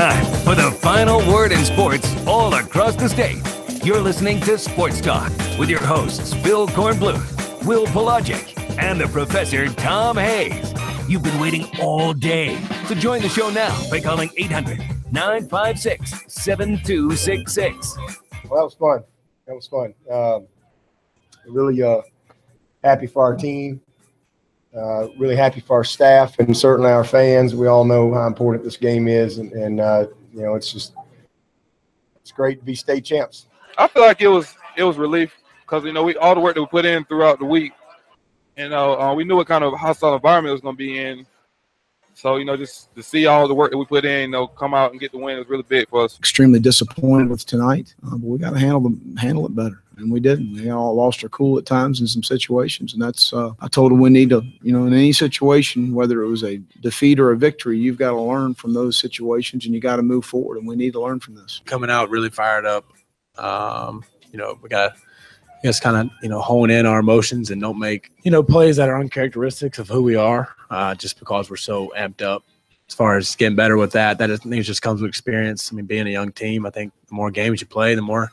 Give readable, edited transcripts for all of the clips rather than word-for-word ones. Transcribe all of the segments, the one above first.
time for the final word in sports all across the state. You're listening to Sports Talk with your hosts, Bill Kornbluth, Will Pelagic, and the Professor Tom Hayes. You've been waiting all day, so join the show now by calling 800-956-7266. Well, that was fun. Really happy for our team. Really happy for our staff and certainly our fans. We all know how important this game is, and it's great to be state champs. I feel like it was relief because we all the work that we put in throughout the week, and we knew what kind of hostile environment it was going to be in. So just to see all the work that we put in, come out and get the win was really big for us. Extremely disappointed with tonight, but we got to handle it better. And we didn't. We all lost our cool at times in some situations. And that's, I told them we need to, in any situation, whether it was a defeat or a victory, you've got to learn from those situations and you got to move forward. And we need to learn from this. Coming out really fired up. We got to just kind of, hone in our emotions and don't make, plays that are uncharacteristics of who we are just because we're so amped up. As far as getting better with that just comes with experience. I mean, being a young team, I think the more games you play, the more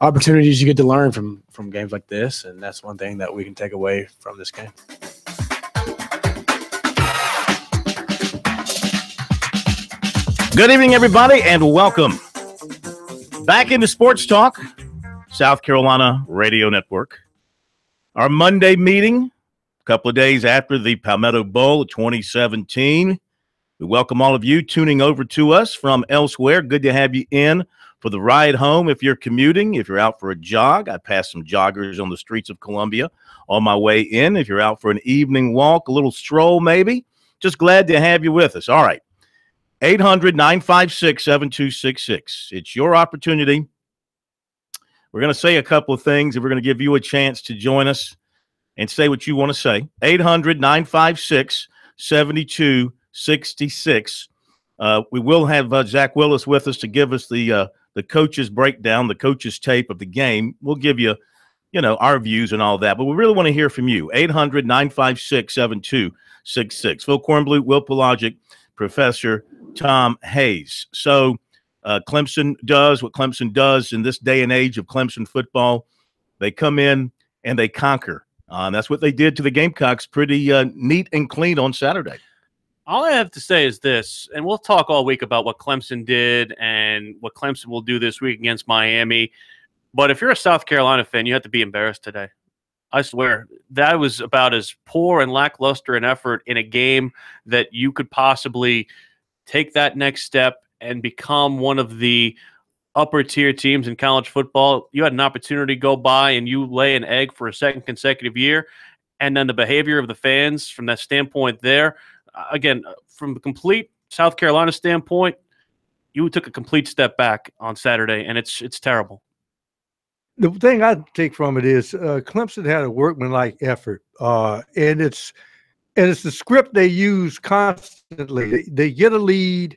opportunities you get to learn from games like this, and that's one thing that we can take away from this game. Good evening, everybody, and welcome back into Sports Talk, South Carolina Radio Network. Our Monday meeting, a couple of days after the Palmetto Bowl of 2017. We welcome all of you tuning over to us from elsewhere. Good to have you in for the ride home. If you're commuting, if you're out for a jog, I passed some joggers on the streets of Columbia on my way in. If you're out for an evening walk, a little stroll maybe, just glad to have you with us. All right, 800-956-7266. It's your opportunity. We're going to say a couple of things, and we're going to give you a chance to join us and say what you want to say. 800-956-7266. We will have Zach Willis with us to give us the coach's breakdown, the coach's tape of the game. We'll give you, our views and all that. But we really want to hear from you. 800-956-7266. Phil Kornbluth, Will Pelagic, Professor Tom Hayes. So Clemson does what Clemson does in this day and age of Clemson football. They come in and they conquer. That's what they did to the Gamecocks. Pretty neat and clean on Saturday. All I have to say is this, and we'll talk all week about what Clemson did and what Clemson will do this week against Miami. But if you're a South Carolina fan, you have to be embarrassed today. I swear, that was about as poor and lackluster an effort in a game that you could possibly take that next step and become one of the upper-tier teams in college football. You had an opportunity to go by and you lay an egg for a second consecutive year, and then the behavior of the fans from that standpoint there, again, from a complete South Carolina standpoint, you took a complete step back on Saturday, and it's terrible. The thing I take from it is Clemson had a workmanlike effort, and it's the script they use constantly. They get a lead,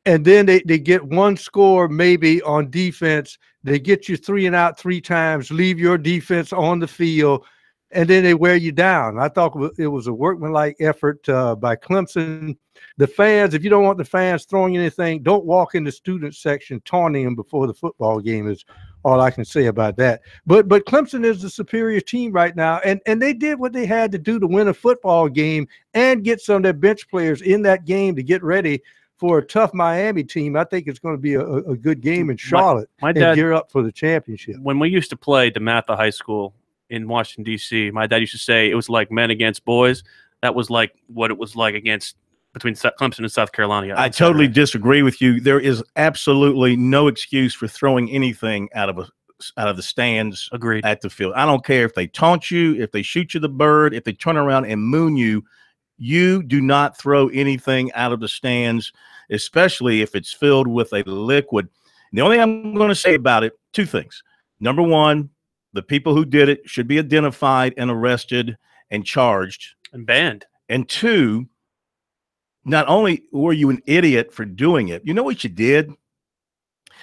and then they get one score maybe on defense. They get you 3 and out 3 times, leave your defense on the field, and then they wear you down. I thought it was a workmanlike effort by Clemson. The fans, if you don't want the fans throwing anything, don't walk in the student section taunting them before the football game is all I can say about that. But Clemson is the superior team right now, and they did what they had to do to win a football game and get some of their bench players in that game to get ready for a tough Miami team. I think it's going to be a good game in Charlotte my dad, and gear up for the championship. When we used to play DeMatha High School in Washington, D.C., my dad used to say it was like men against boys. That was like what it was like between Clemson and South Carolina. I totally disagree with you. There is absolutely no excuse for throwing anything out of the stands. Agreed. At the field. I don't care if they taunt you, if they shoot you the bird, if they turn around and moon you. You do not throw anything out of the stands, especially if it's filled with a liquid. The only thing I'm going to say about it, 2 things. Number one, the people who did it should be identified and arrested and charged. And banned. And 2, not only were you an idiot for doing it, you know what you did?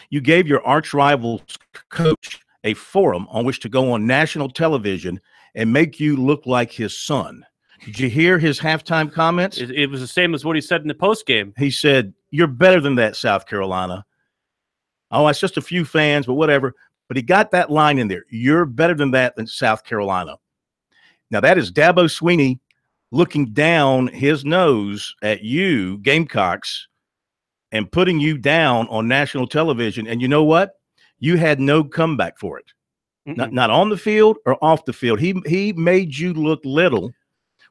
You gave your arch rival's coach a forum on which to go on national television and make you look like his son. Did you hear his halftime comments? It was the same as what he said in the postgame. He said, you're better than that, South Carolina. Oh, it's just a few fans, but whatever. But he got that line in there. You're better than that than South Carolina. Now, that is Dabo Swinney looking down his nose at you, Gamecocks, and putting you down on national television. And you know what? You had no comeback for it. Not on the field or off the field. He made you look little,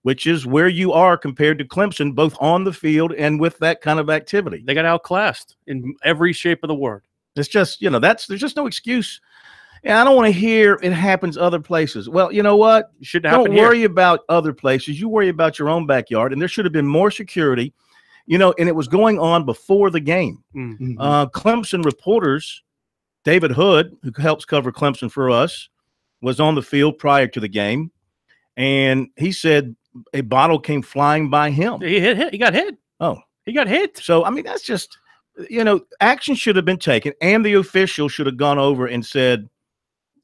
which is where you are compared to Clemson, both on the field and with that kind of activity. They got outclassed in every shape of the word. It's just, there's just no excuse. And I don't want to hear it happens other places. Well, you know what? Don't worry about other places. You worry about your own backyard. And there should have been more security, and it was going on before the game. Clemson reporters, David Hood, who helps cover Clemson for us, was on the field prior to the game. And he said a bottle came flying by him. He got hit. Oh. He got hit. So, I mean, that's just, action should have been taken. And the official should have gone over and said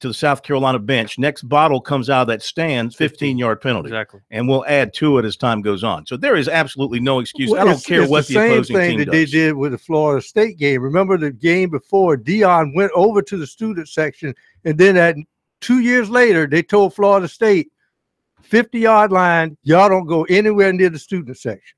to the South Carolina bench, next bottle comes out of that stand, 15-yard penalty. Exactly. And we'll add to it as time goes on. So there is absolutely no excuse. I don't care what the opposing team does. It's the same thing that they did with the Florida State game. Remember the game before, Dion went over to the student section, and then 2 years later, they told Florida State, 50-yard line, y'all don't go anywhere near the student section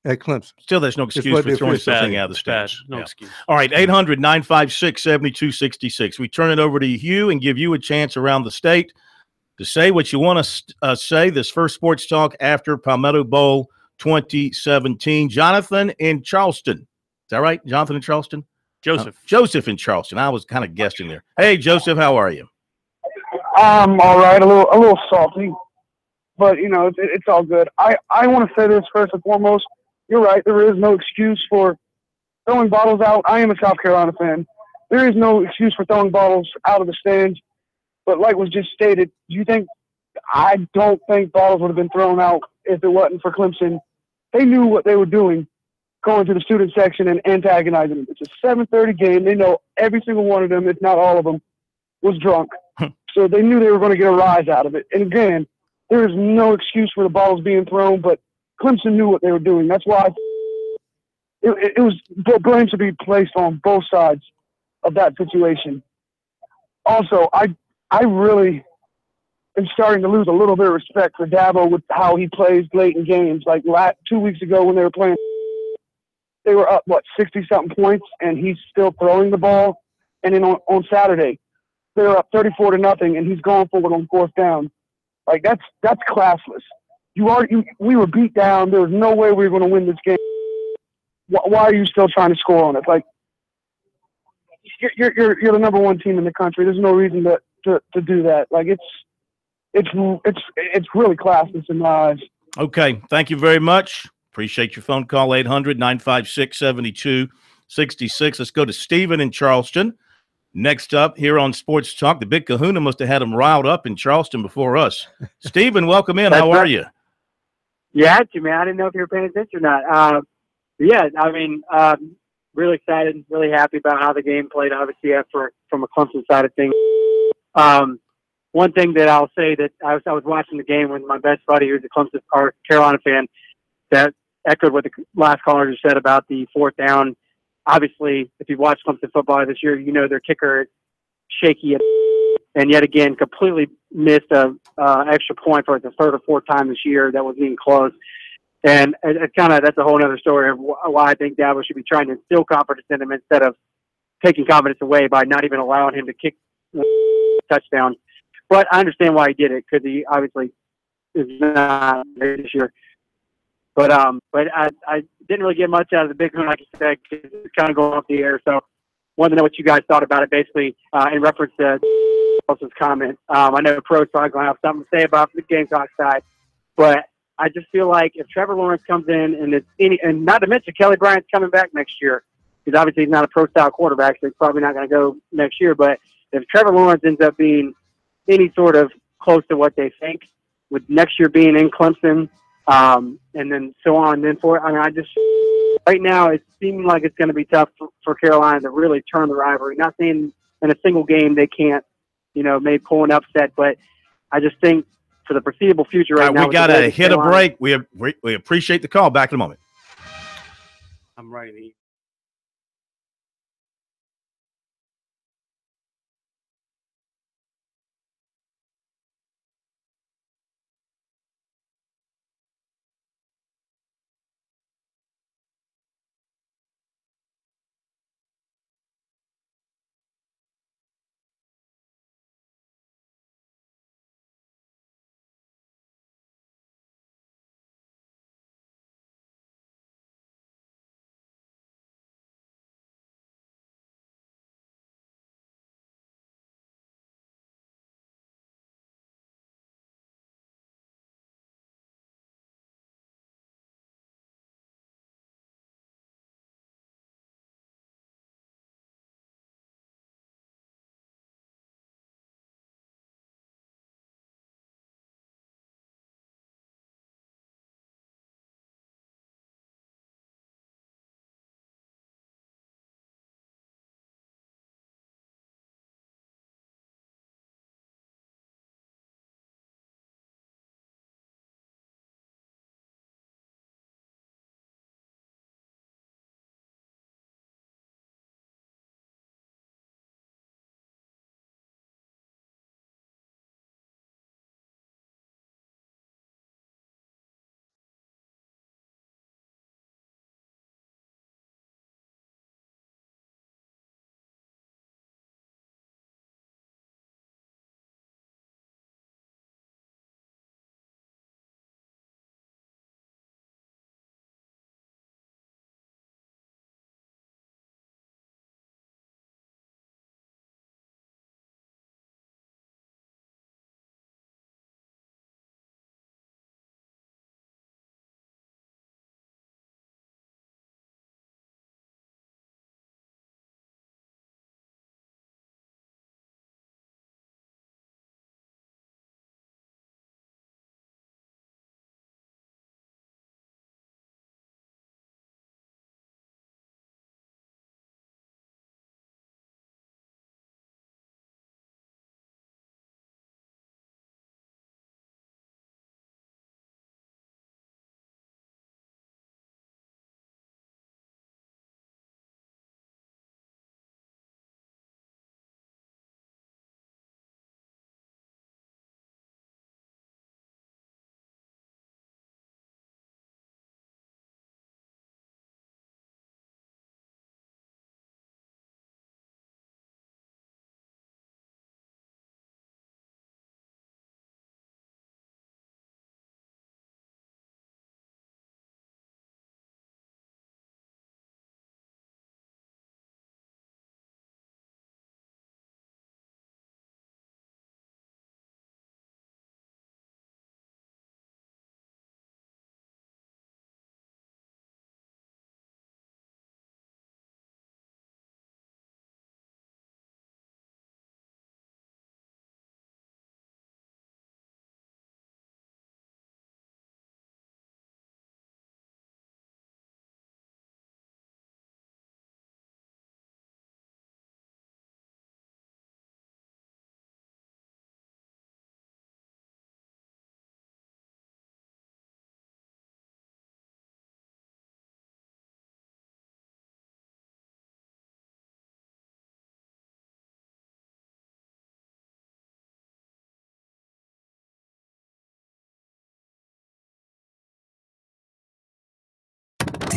at Clemson. Still, there's no excuse for throwing something out of the stands. No excuse. All right, 800-956-7266. We turn it over to Hugh and give you a chance around the state to say what you want to say this first Sports Talk after Palmetto Bowl 2017. Jonathan in Charleston. Is that right? Jonathan in Charleston? Joseph. Joseph in Charleston. I was kind of guessing there. Hey, Joseph, how are you? I'm all right, a little salty, but, it's all good. I want to say this first and foremost. You're right. There is no excuse for throwing bottles out. I am a South Carolina fan. There is no excuse for throwing bottles out of the stands. But like was just stated, I don't think bottles would have been thrown out if it wasn't for Clemson. They knew what they were doing going to the student section and antagonizing them. It's a 7:30 game. They know every single one of them, if not all of them, was drunk. So they knew they were going to get a rise out of it. And again, there is no excuse for the bottles being thrown, but Clemson knew what they were doing. That's why it was blame to be placed on both sides of that situation. Also, I really am starting to lose a little bit of respect for Dabo with how he plays late in games. Like 2 weeks ago when they were playing, they were up, 60-something points, and he's still throwing the ball. And then on Saturday, they were up 34-0, and he's going for it on fourth down. Like, that's classless. We were beat down. There was no way we were going to win this game. Why are you still trying to score on it? Like, you're the number one team in the country. There's no reason to do that. Like, it's really classless in my eyes. Okay, thank you very much. Appreciate your phone call. 800-956-7266. Let's go to Stephen in Charleston. Next up here on Sports Talk, the Big Kahuna must have had him riled up in Charleston before us. Stephen, welcome in. How are you? Yeah, man. I didn't know if you were paying attention or not. Really excited, really happy about how the game played, obviously, from a Clemson side of things. One thing that I'll say that I was watching the game with my best buddy, who's a Clemson or Carolina fan, that echoed what the last caller just said about the fourth down. Obviously, if you've watched Clemson football this year, their kicker is shaky and yet again completely missed a extra point for the third or fourth time this year that was being close. And that's a whole other story of why I think Dabo should be trying to instill confidence in him instead of taking confidence away by not even allowing him to kick touchdowns. But I understand why he did it, because he obviously is not this year. But I didn't really get much out of the Big Hoon, like you said, because it's kind of going off the air. So wanted to know what you guys thought about it, basically, in reference to Wilson's comment. I know Pro's probably going to have something to say about the Gamecock side, but I just feel like if Trevor Lawrence comes in and not to mention Kelly Bryant's coming back next year, because obviously he's not a pro-style quarterback, so he's probably not going to go next year. But if Trevor Lawrence ends up being any sort of close to what they think, with next year being in Clemson, and then so on and then forth, right now it seems like it's going to be tough for Carolina to really turn the rivalry. Not saying in a single game they can't, maybe pull an upset, but I just think for the foreseeable future right now. We got to hit a break. We appreciate the call. Back in a moment. I'm writing.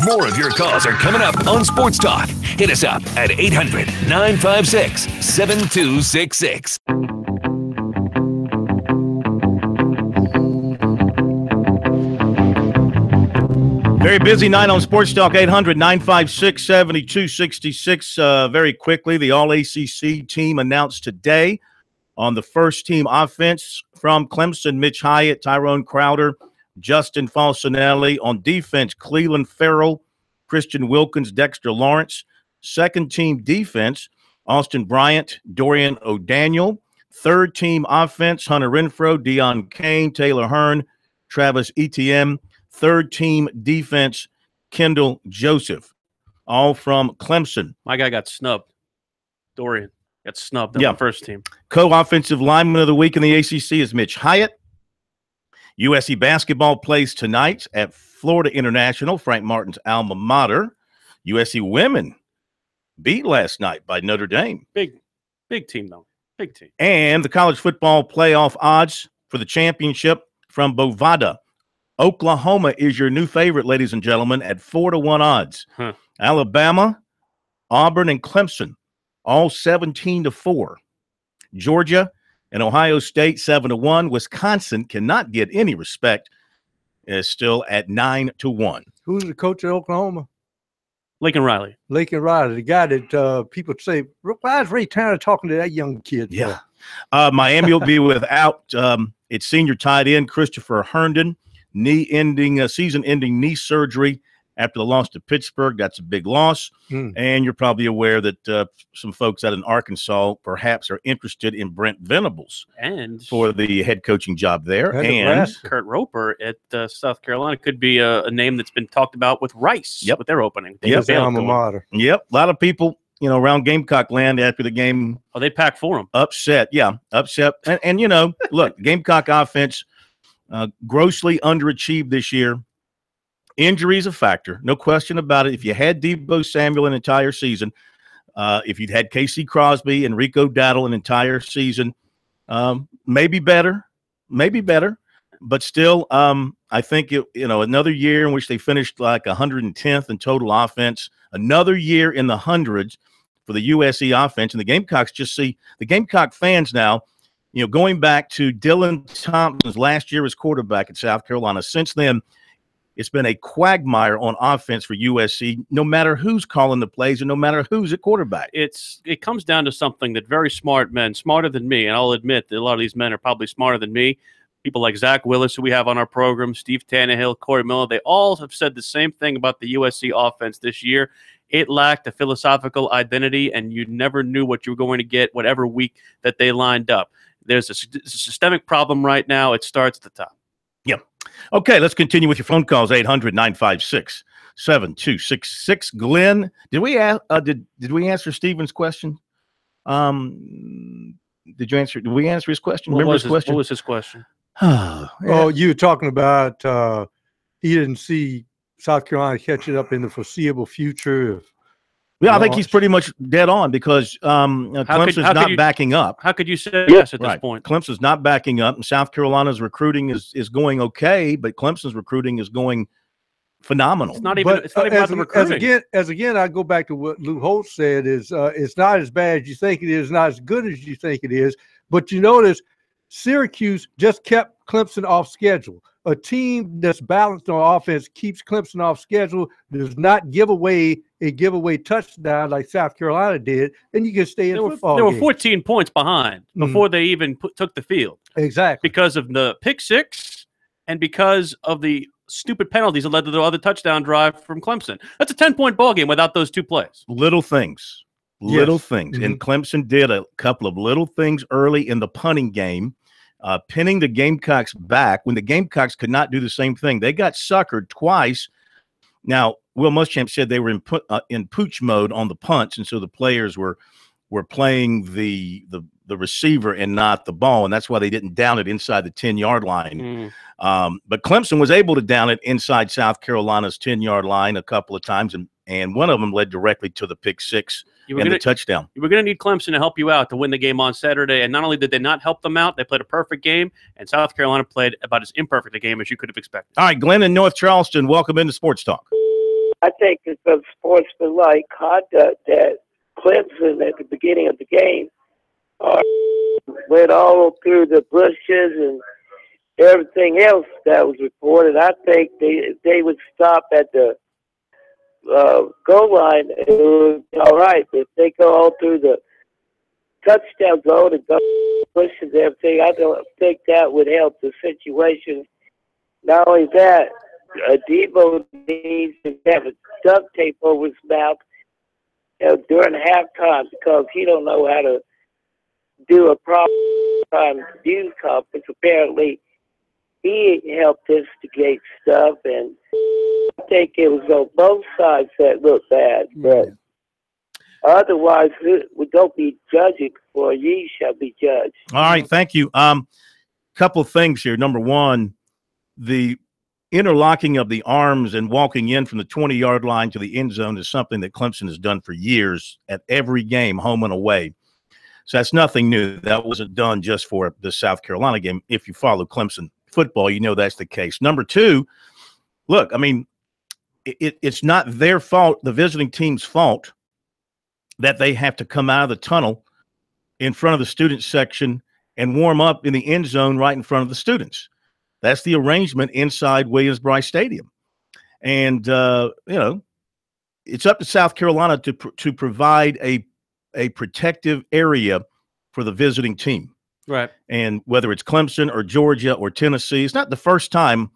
More of your calls are coming up on Sports Talk. Hit us up at 800-956-7266. Very busy night on Sports Talk. 800-956-7266. Very quickly, the All-ACC team announced today on the first team offense from Clemson, Mitch Hyatt, Tyrone Crowder, Justin Falcinelli. On defense, Cleveland Farrell, Christian Wilkins, Dexter Lawrence. Second team defense, Austin Bryant, Dorian O'Daniel. Third team offense, Hunter Renfrow, Deion Kane, Taylor Hearn, Travis Etienne. Third team defense, Kendall Joseph, all from Clemson. My guy got snubbed. Dorian got snubbed on the first team. Co-offensive lineman of the week in the ACC is Mitch Hyatt. USC basketball plays tonight at Florida International, Frank Martin's alma mater. USC women beat last night by Notre Dame. Big team, though. Big team. And the college football playoff odds for the championship from Bovada. Oklahoma is your new favorite, ladies and gentlemen, at 4-1 odds. Alabama, Auburn, and Clemson, all 17-4. Georgia and Ohio State, 7-1. Wisconsin cannot get any respect, is still at 9-1. Who's the coach at Oklahoma? Lincoln Riley. Lincoln Riley, the guy that people say, why is Ray Tanner talking to that young kid? Yeah. Miami will be without its senior tight end, Christopher Herndon. Season-ending knee surgery after the loss to Pittsburgh. That's a big loss. And you're probably aware that some folks out in Arkansas perhaps are interested in Brent Venables and for the head coaching job there. And Kurt Roper at South Carolina could be a name that's been talked about with Rice with their opening. Yep. Alma mater. Yep. A lot of people, around Gamecock land after the game. Oh, they packed for him. Upset. Yeah. Upset. And look, Gamecock offense grossly underachieved this year. Injury is a factor, no question about it. If you had Deebo Samuel an entire season, if you'd had Casey Crosby and Rico Dowdle an entire season, maybe better, but still, I think another year in which they finished like 110th in total offense, another year in the hundreds for the USC offense, and the Gamecocks the Gamecock fans now. Going back to Dylan Thompson's last year as quarterback at South Carolina, since then, it's been a quagmire on offense for USC, no matter who's calling the plays and no matter who's at quarterback. It comes down to something that very smart men, smarter than me, and I'll admit that a lot of these men are probably smarter than me, people like Zach Willis, who we have on our program, Steve Tannehill, Corey Miller, they all have said the same thing about the USC offense this year. It lacked a philosophical identity, and you never knew what you were going to get whatever week that they lined up. There's a systemic problem right now. It starts at the top. Yeah. Okay, let's continue with your phone calls. 800-956-7266. Glenn, did we answer Stephen's question? Did we answer his question? What was his question? Oh, you were talking about he didn't see South Carolina catching up in the foreseeable future. I think he's pretty much dead on because Clemson's not backing up. How could you say yes at this point? Clemson's not backing up, and South Carolina's recruiting is going okay, but Clemson's recruiting is going phenomenal. It's not even about the recruiting. As again, I go back to what Lou Holtz said is it's not as bad as you think it is, not as good as you think it is. But you notice Syracuse just kept Clemson off schedule. A team that's balanced on offense keeps Clemson off schedule, does not give away a giveaway touchdown like South Carolina did, and you can stay in football. They were 14 points behind before they even took the field. Exactly. Because of the pick six and because of the stupid penalties that led to the other touchdown drive from Clemson. That's a 10-point ball game without those two plays. Little things. And Clemson did a couple of little things early in the punting game, pinning the Gamecocks back when the Gamecocks could not do the same thing. They got suckered twice. Now, Will Muschamp said they were in pooch mode on the punts, and so the players were playing the receiver and not the ball, and that's why they didn't down it inside the 10-yard line. But Clemson was able to down it inside South Carolina's 10-yard line a couple of times, and one of them led directly to the pick six and the touchdown. You were going to need Clemson to help you out to win the game on Saturday, and not only did they not help them out, they played a perfect game, and South Carolina played about as imperfect a game as you could have expected. All right, Glenn in North Charleston, welcome into Sports Talk. I think it's a sportsmanlike conduct that Clemson at the beginning of the game went all through the bushes and everything else that was reported. I think they would stop at the goal line, it would be all right. But if they go all through the touchdown zone and go bushes and everything, I don't think that would help the situation. Not only that, Debo needs to have a duct tape over his mouth during halftime because he don't know how to do a proper news conference. Apparently, he helped instigate stuff, and I think it was on both sides that looked bad. But otherwise, we don't be judging, for ye shall be judged. All right, thank you. Couple of things here. Number one, the interlocking of the arms and walking in from the 20-yard line to the end zone is something that Clemson has done for years at every game, home and away. So that's nothing new. That wasn't done just for the South Carolina game. If you follow Clemson football, you know that's the case. Number two, look, I mean, it's not their fault, the visiting team's fault, that they have to come out of the tunnel in front of the student section and warm up in the end zone right in front of the students. That's the arrangement inside Williams-Brice Stadium. And, it's up to South Carolina to provide a protective area for the visiting team. Right. And whether it's Clemson or Georgia or Tennessee, it's not the first time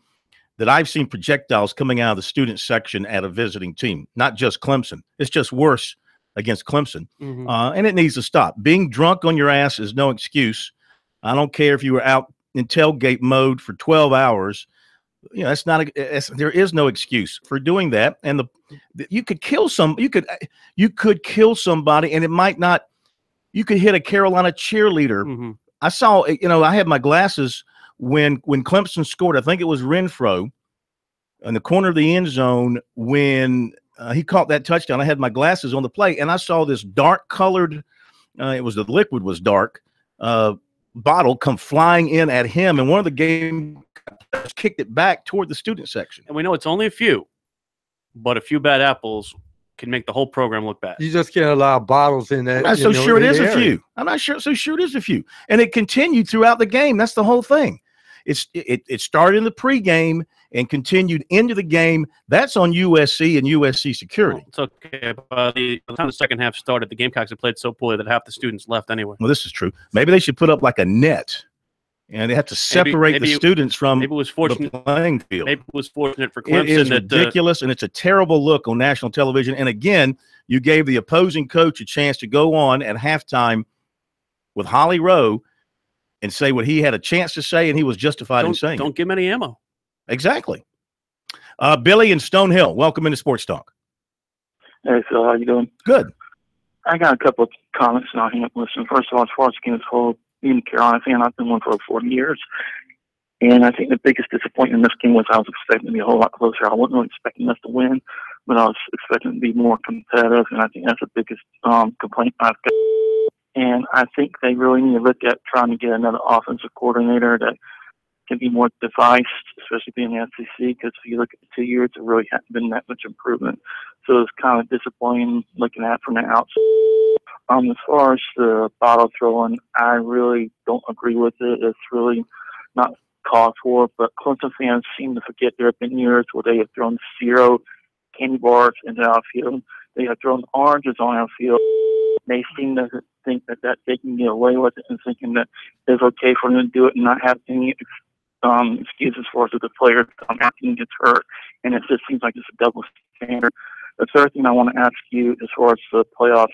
that I've seen projectiles coming out of the student section at a visiting team, not just Clemson. It's just worse against Clemson. Mm-hmm. And it needs to stop. Being drunk on your ass is no excuse. I don't care if you were out in tailgate mode for 12 hours. You know, there is no excuse for doing that. And you could kill you could kill somebody, and it might not. You could hit a Carolina cheerleader. Mm-hmm. I saw, I had my glasses when Clemson scored. I think it was Renfro in the corner of the end zone when he caught that touchdown. I had my glasses on the play, and I saw this dark colored. The liquid was dark. Bottle come flying in at him, and one of the game kicked it back toward the student section. And we know it's only a few, but a few bad apples can make the whole program look bad. You just can't allow bottles in that. I'm not so sure it is a few. I'm not so sure it is a few. And it continued throughout the game. That's the whole thing. It started in the pregame and continued into the game. That's on USC and USC security. It's okay. By the time the second half started, the Gamecocks had played so poorly that half the students left anyway. Well, this is true. Maybe they should put up like a net, and they have to separate the students from the playing field. Maybe it was fortunate for Clemson. It is ridiculous, and it's a terrible look on national television. And again, you gave the opposing coach a chance to go on at halftime with Holly Rowe and say what he had a chance to say, and he was justified in saying. Don't give him any ammo. Exactly. Billy in Stonehill, welcome into Sports Talk. Hey, Phil, how you doing? Good. I got a couple of comments, and I'll hang up and listen. First of all, as far as the game as a whole, being a Carolina fan, I've been one for over 40 years. And I think the biggest disappointment in this game was I was expecting to be a whole lot closer. I wasn't really expecting us to win, but I was expecting to be more competitive, and I think that's the biggest complaint I've got. And I think they really need to look at trying to get another offensive coordinator that can be more devised, especially being the SEC, because if you look at the 2 years, there really hasn't been that much improvement. So it's kind of disappointing looking at it from the outside. As far as the bottle throwing, I really don't agree with it. It's really not called for, but Clemson fans seem to forget there have been years where they have thrown 0 candy bars into our field. They have thrown oranges on our field. They seem to think that they can get away with it and thinking that it's okay for them to do it and not have any excuses for it if the player acting gets hurt. And it just seems like it's a double standard. The third thing I want to ask you as far as the playoffs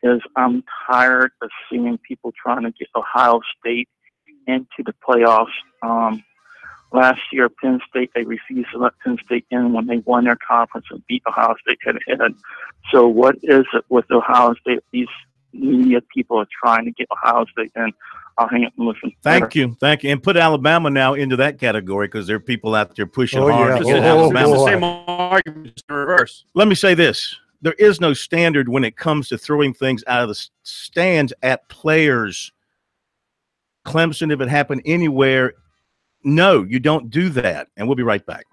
is I'm tired of seeing people trying to get Ohio State into the playoffs. Last year, Penn State, they refused to let Penn State in when they won their conference and beat Ohio State head-to-head. So what is it with Ohio State? These media people are trying to get Ohio State in. I'll hang up and listen. Thank you. And put Alabama now into that category because there are people out there pushing hard to get Alabama. It's the same argument in reverse. Let me say this. There is no standard when it comes to throwing things out of the stands at players. Clemson, if it happened anywhere, no, you don't do that. And we'll be right back.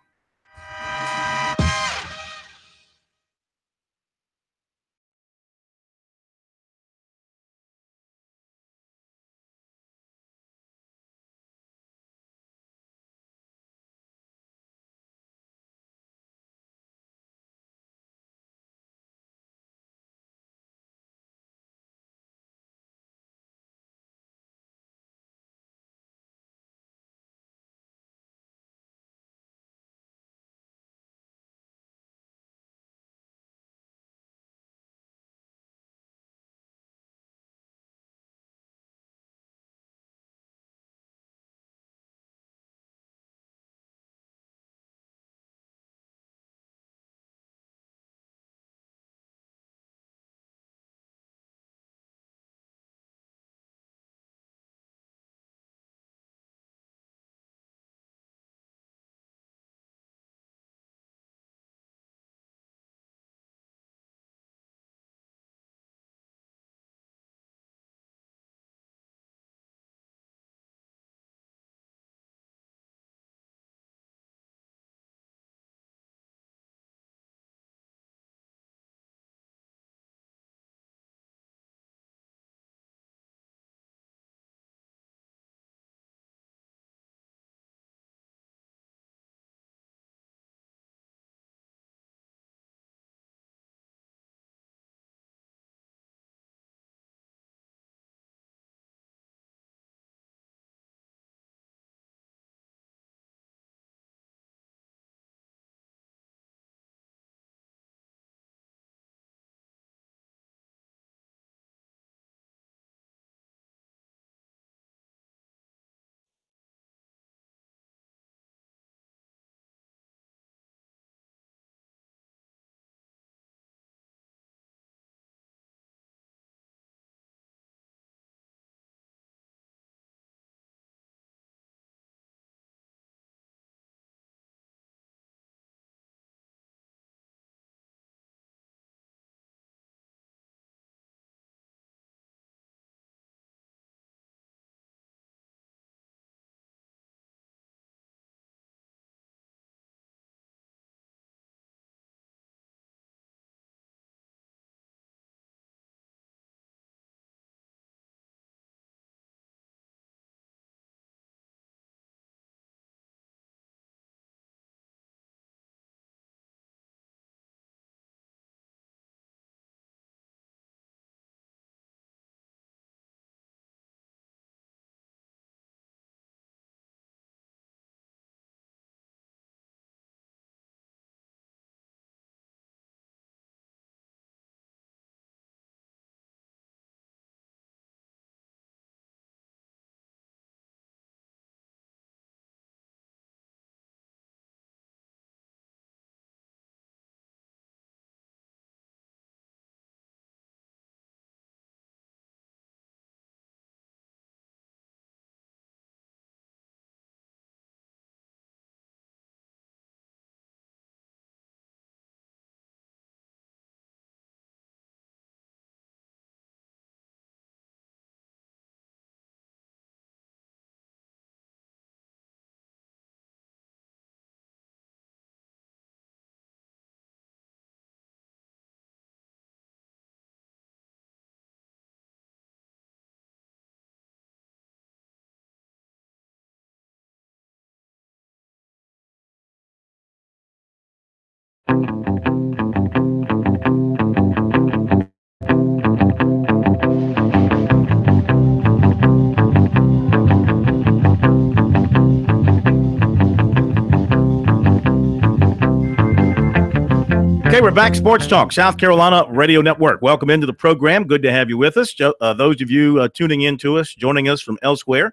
Okay, we're back. Sports Talk, South Carolina Radio Network. Welcome into the program. Good to have you with us. Those of you tuning in to us, joining us from elsewhere,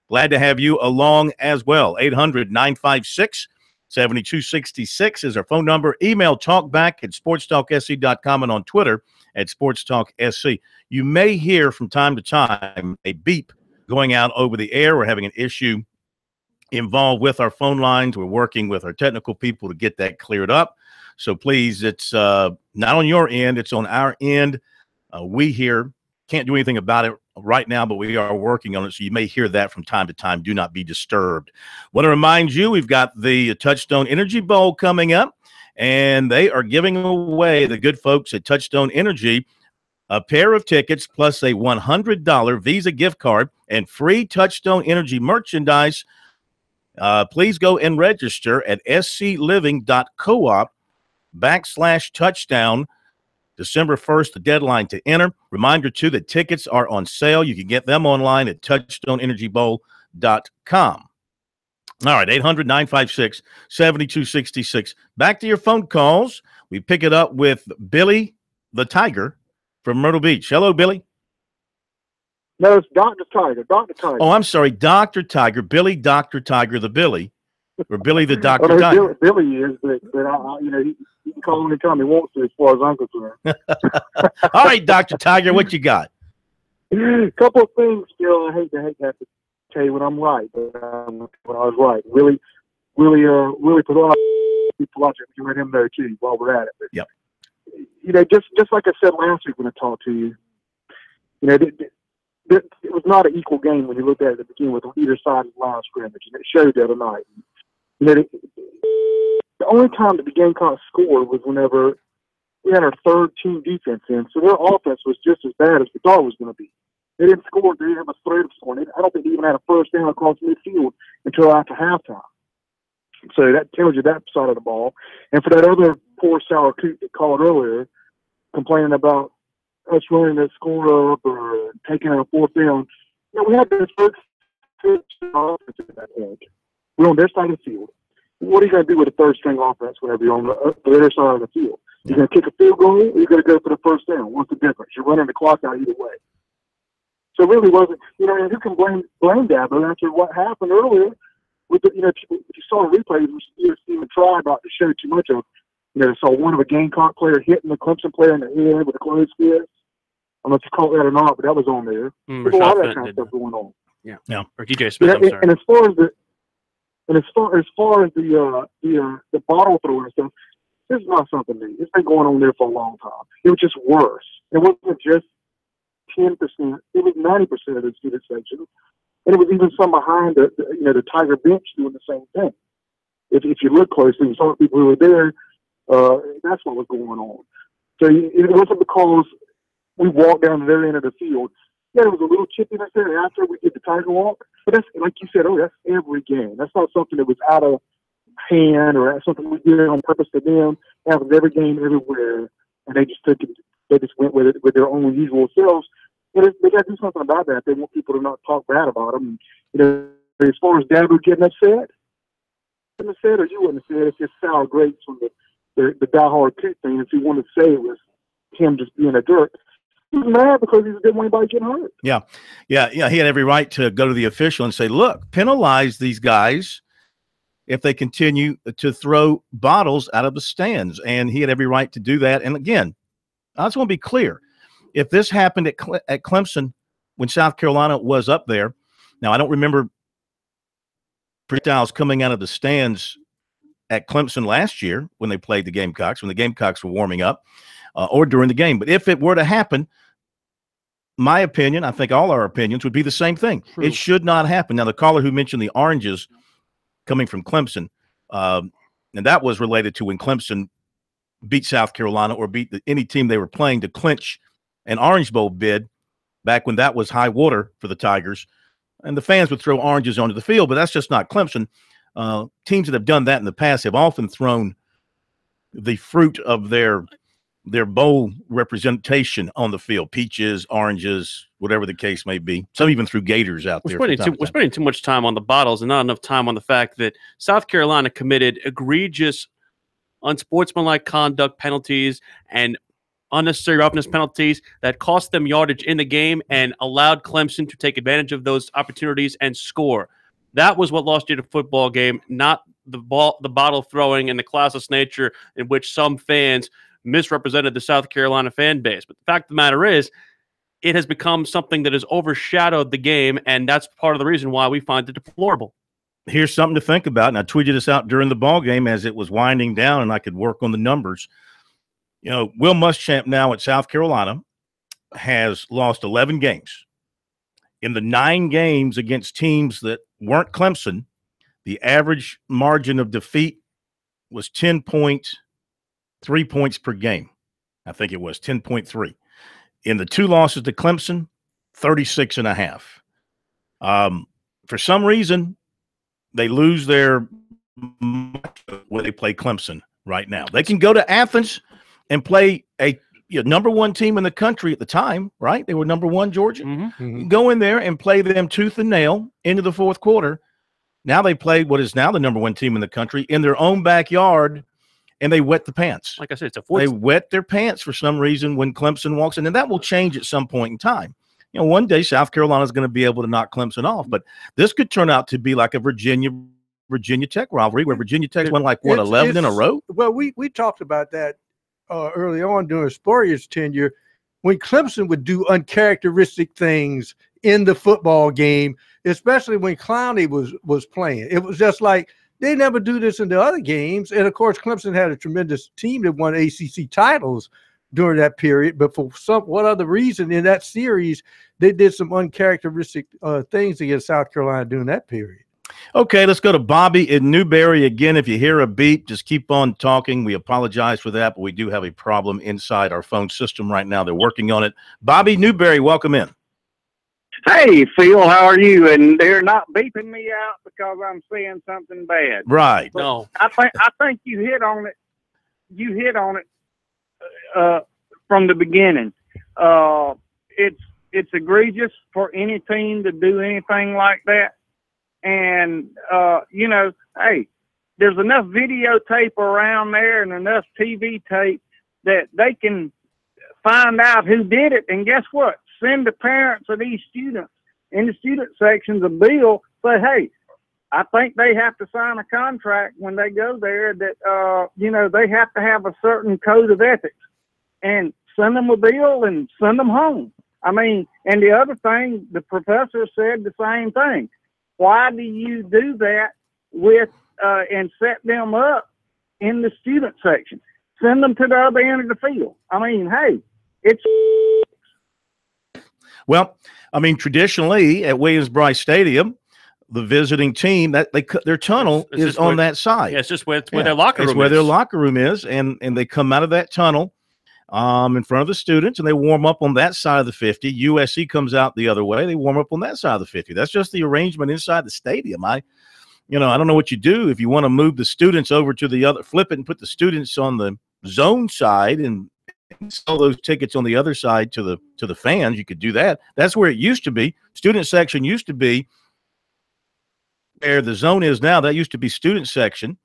glad to have you along as well. 800-956-7266 is our phone number. Email talkback@sportstalksc.com and on Twitter @SportsTalkSC. You may hear from time to time a beep going out over the air. We're having an issue involved with our phone lines. We're working with our technical people to get that cleared up. So please, it's not on your end, it's on our end. We here can't do anything about it right now, but we are working on it. So you may hear that from time to time. Do not be disturbed. Want to remind you, we've got the Touchstone Energy Bowl coming up, and they are giving away, the good folks at Touchstone Energy, a pair of tickets plus a $100 Visa gift card and free Touchstone Energy merchandise. Please go and register at scliving.coop/touchdown. December 1st, the deadline to enter. Reminder, too, that tickets are on sale. You can get them online at touchstoneenergybowl.com. All right, 800-956-7266. Back to your phone calls. We pick it up with Billy the Tiger from Myrtle Beach. Hello, Billy. No, it's Dr. Tiger. Dr. Tiger. Oh, I'm sorry, Dr. Tiger. Billy, Dr. Tiger, the Billy. Or Billy the Dr. Tiger. Billy is, but he can call anytime he wants to, as far as I'm concerned. All right, Dr. Tiger, what you got? A couple of things, Phil. I hate to have to tell you when I'm right, but when I was right. Really put on people watching. You let him know, too, while we're at it. But, yep. Just like I said last week when I talked to you, it was not an equal game when you looked at it at the beginning with either side of the line of scrimmage, and it showed the other night. The only time that the Gamecocks scored was whenever we had our third team defense in, so their offense was just as bad as we thought it was going to be. They didn't score. They didn't have a threat of scoring. I don't think they even had a first down across midfield until after halftime. So that tells you that side of the ball. And for that other poor sour coot that called earlier, complaining about us running that score up or taking a fourth down, we had this first offense at that point. We're on their side of the field. What are you going to do with a third-string offense whenever you're on the other side of the field? You're going to kick a field goal, or you're going to go for the first down. What's the difference? You're running the clock out either way. So it really wasn't, and who can blame Dabo after what happened earlier? With the, if you saw the replays, you didn't even try about to show too much of. Saw one of a Gamecock player hitting the Clemson player in the head with a closed fist. I don't know if you caught that or not, but that was on there. There's a lot of that kind of stuff going on. Yeah. Or DJ Smith. I'm sorry. And as far as the bottle throwing and stuff, this is not something new. It's been going on there for a long time. It was just worse. It wasn't just 10%. It was 90% of the student section, and it was even some behind the Tiger bench doing the same thing. If you look closely, some people who were there, that's what was going on. So it wasn't because we walked down to their end of the field. Yeah, there was a little chippiness there after we did the Tiger walk, but that's, like you said, that's every game. That's not something that was out of hand or something we did on purpose to them. That was every game, everywhere, and they just took it. They just went with it with their own usual selves. And they got to do something about that. They want people to not talk bad about them. As far as Dabo getting upset, or you wouldn't have said it's just sour grapes from the diehard Coot fans who wanted to say it was him just being a jerk. He was mad because he didn't want anybody getting hurt. Yeah. He had every right to go to the official and say, look, penalize these guys if they continue to throw bottles out of the stands. And he had every right to do that. And again, I just want to be clear. If this happened at Clemson when South Carolina was up there, now I don't remember projectiles coming out of the stands at Clemson last year when they played the Gamecocks, when the Gamecocks were warming up, or during the game. But if it were to happen, my opinion, I think all our opinions would be the same thing. True. It should not happen. Now, the caller who mentioned the oranges coming from Clemson, and that was related to when Clemson beat South Carolina or beat any team they were playing to clinch an Orange Bowl bid back when that was high water for the Tigers. And the fans would throw oranges onto the field, but that's just not Clemson. Teams that have done that in the past have often thrown the fruit of their bowl representation on the field, peaches, oranges, whatever the case may be. Some even threw gators out there. We're spending too much time on the bottles and not enough time on the fact that South Carolina committed egregious unsportsmanlike conduct penalties and unnecessary roughness penalties that cost them yardage in the game and allowed Clemson to take advantage of those opportunities and score. That was what lost you the football game, not the bottle throwing and the classless nature in which some fans misrepresented the South Carolina fan base. But the fact of the matter is, it has become something that has overshadowed the game, and that's part of the reason why we find it deplorable. Here's something to think about, and I tweeted this out during the ball game as it was winding down, and I could work on the numbers. You know, Will Muschamp now at South Carolina has lost 11 games. In the 9 games against teams that weren't Clemson, the average margin of defeat was 10.3 points per game. I think it was 10.3. In the 2 losses to Clemson, 36.5. For some reason, they lose their when they play Clemson right now. They can go to Athens and play a number 1 team in the country at the time, right? They were number 1, Georgia. Go in there and play them tooth and nail into the 4th quarter. Now they play what is now the number 1 team in the country in their own backyard, and they wet the pants. Like I said, they wet their pants for some reason when Clemson walks in, and that will change at some point in time. You know, one day South Carolina is going to be able to knock Clemson off, but this could turn out to be like a Virginia Tech rivalry where Virginia Tech won 11 in a row. Well, we talked about that early on during Spurrier's tenure, when Clemson would do uncharacteristic things in the football game, especially when Clowney was playing. It was just like they never do this in the other games. And, of course, Clemson had a tremendous team that won ACC titles during that period. But for what other reason in that series, they did some uncharacteristic things against South Carolina during that period. Okay, let's go to Bobby in Newberry. Again, if you hear a beep, just keep on talking. We apologize for that, but we do have a problem inside our phone system right now. They're working on it. Bobby, Newberry, welcome in. Hey, Phil, how are you? And they're not beeping me out because I'm saying something bad. Right. But no. I think you hit on it. You hit on it from the beginning. It's egregious for any team to do anything like that. And, hey, there's enough videotape around there and enough TV tape that they can find out who did it. And guess what? Send the parents of these students in the student sections a bill. Say, hey, I think they have to sign a contract when they go there that, they have to have a certain code of ethics. And send them a bill and send them home. I mean, and the other thing, the professor said the same thing. Why do you do that with and set them up in the student section? Send them to the other end of the field. I mean, hey, it's. Well, I mean, traditionally at Williams-Brice Stadium, the visiting team their tunnel is on that side. Yeah, it's just where their locker room is. It's where their locker room is, and they come out of that tunnel in front of the students, and they warm up on that side of the 50. USC comes out the other way. They warm up on that side of the 50. That's just the arrangement inside the stadium. I don't know what you do if you want to move the students over to the other, flip it and put the students on the zone side and sell those tickets on the other side to the fans. You could do that. That's where it used to be. Student section used to be where the zone is now. That used to be student section.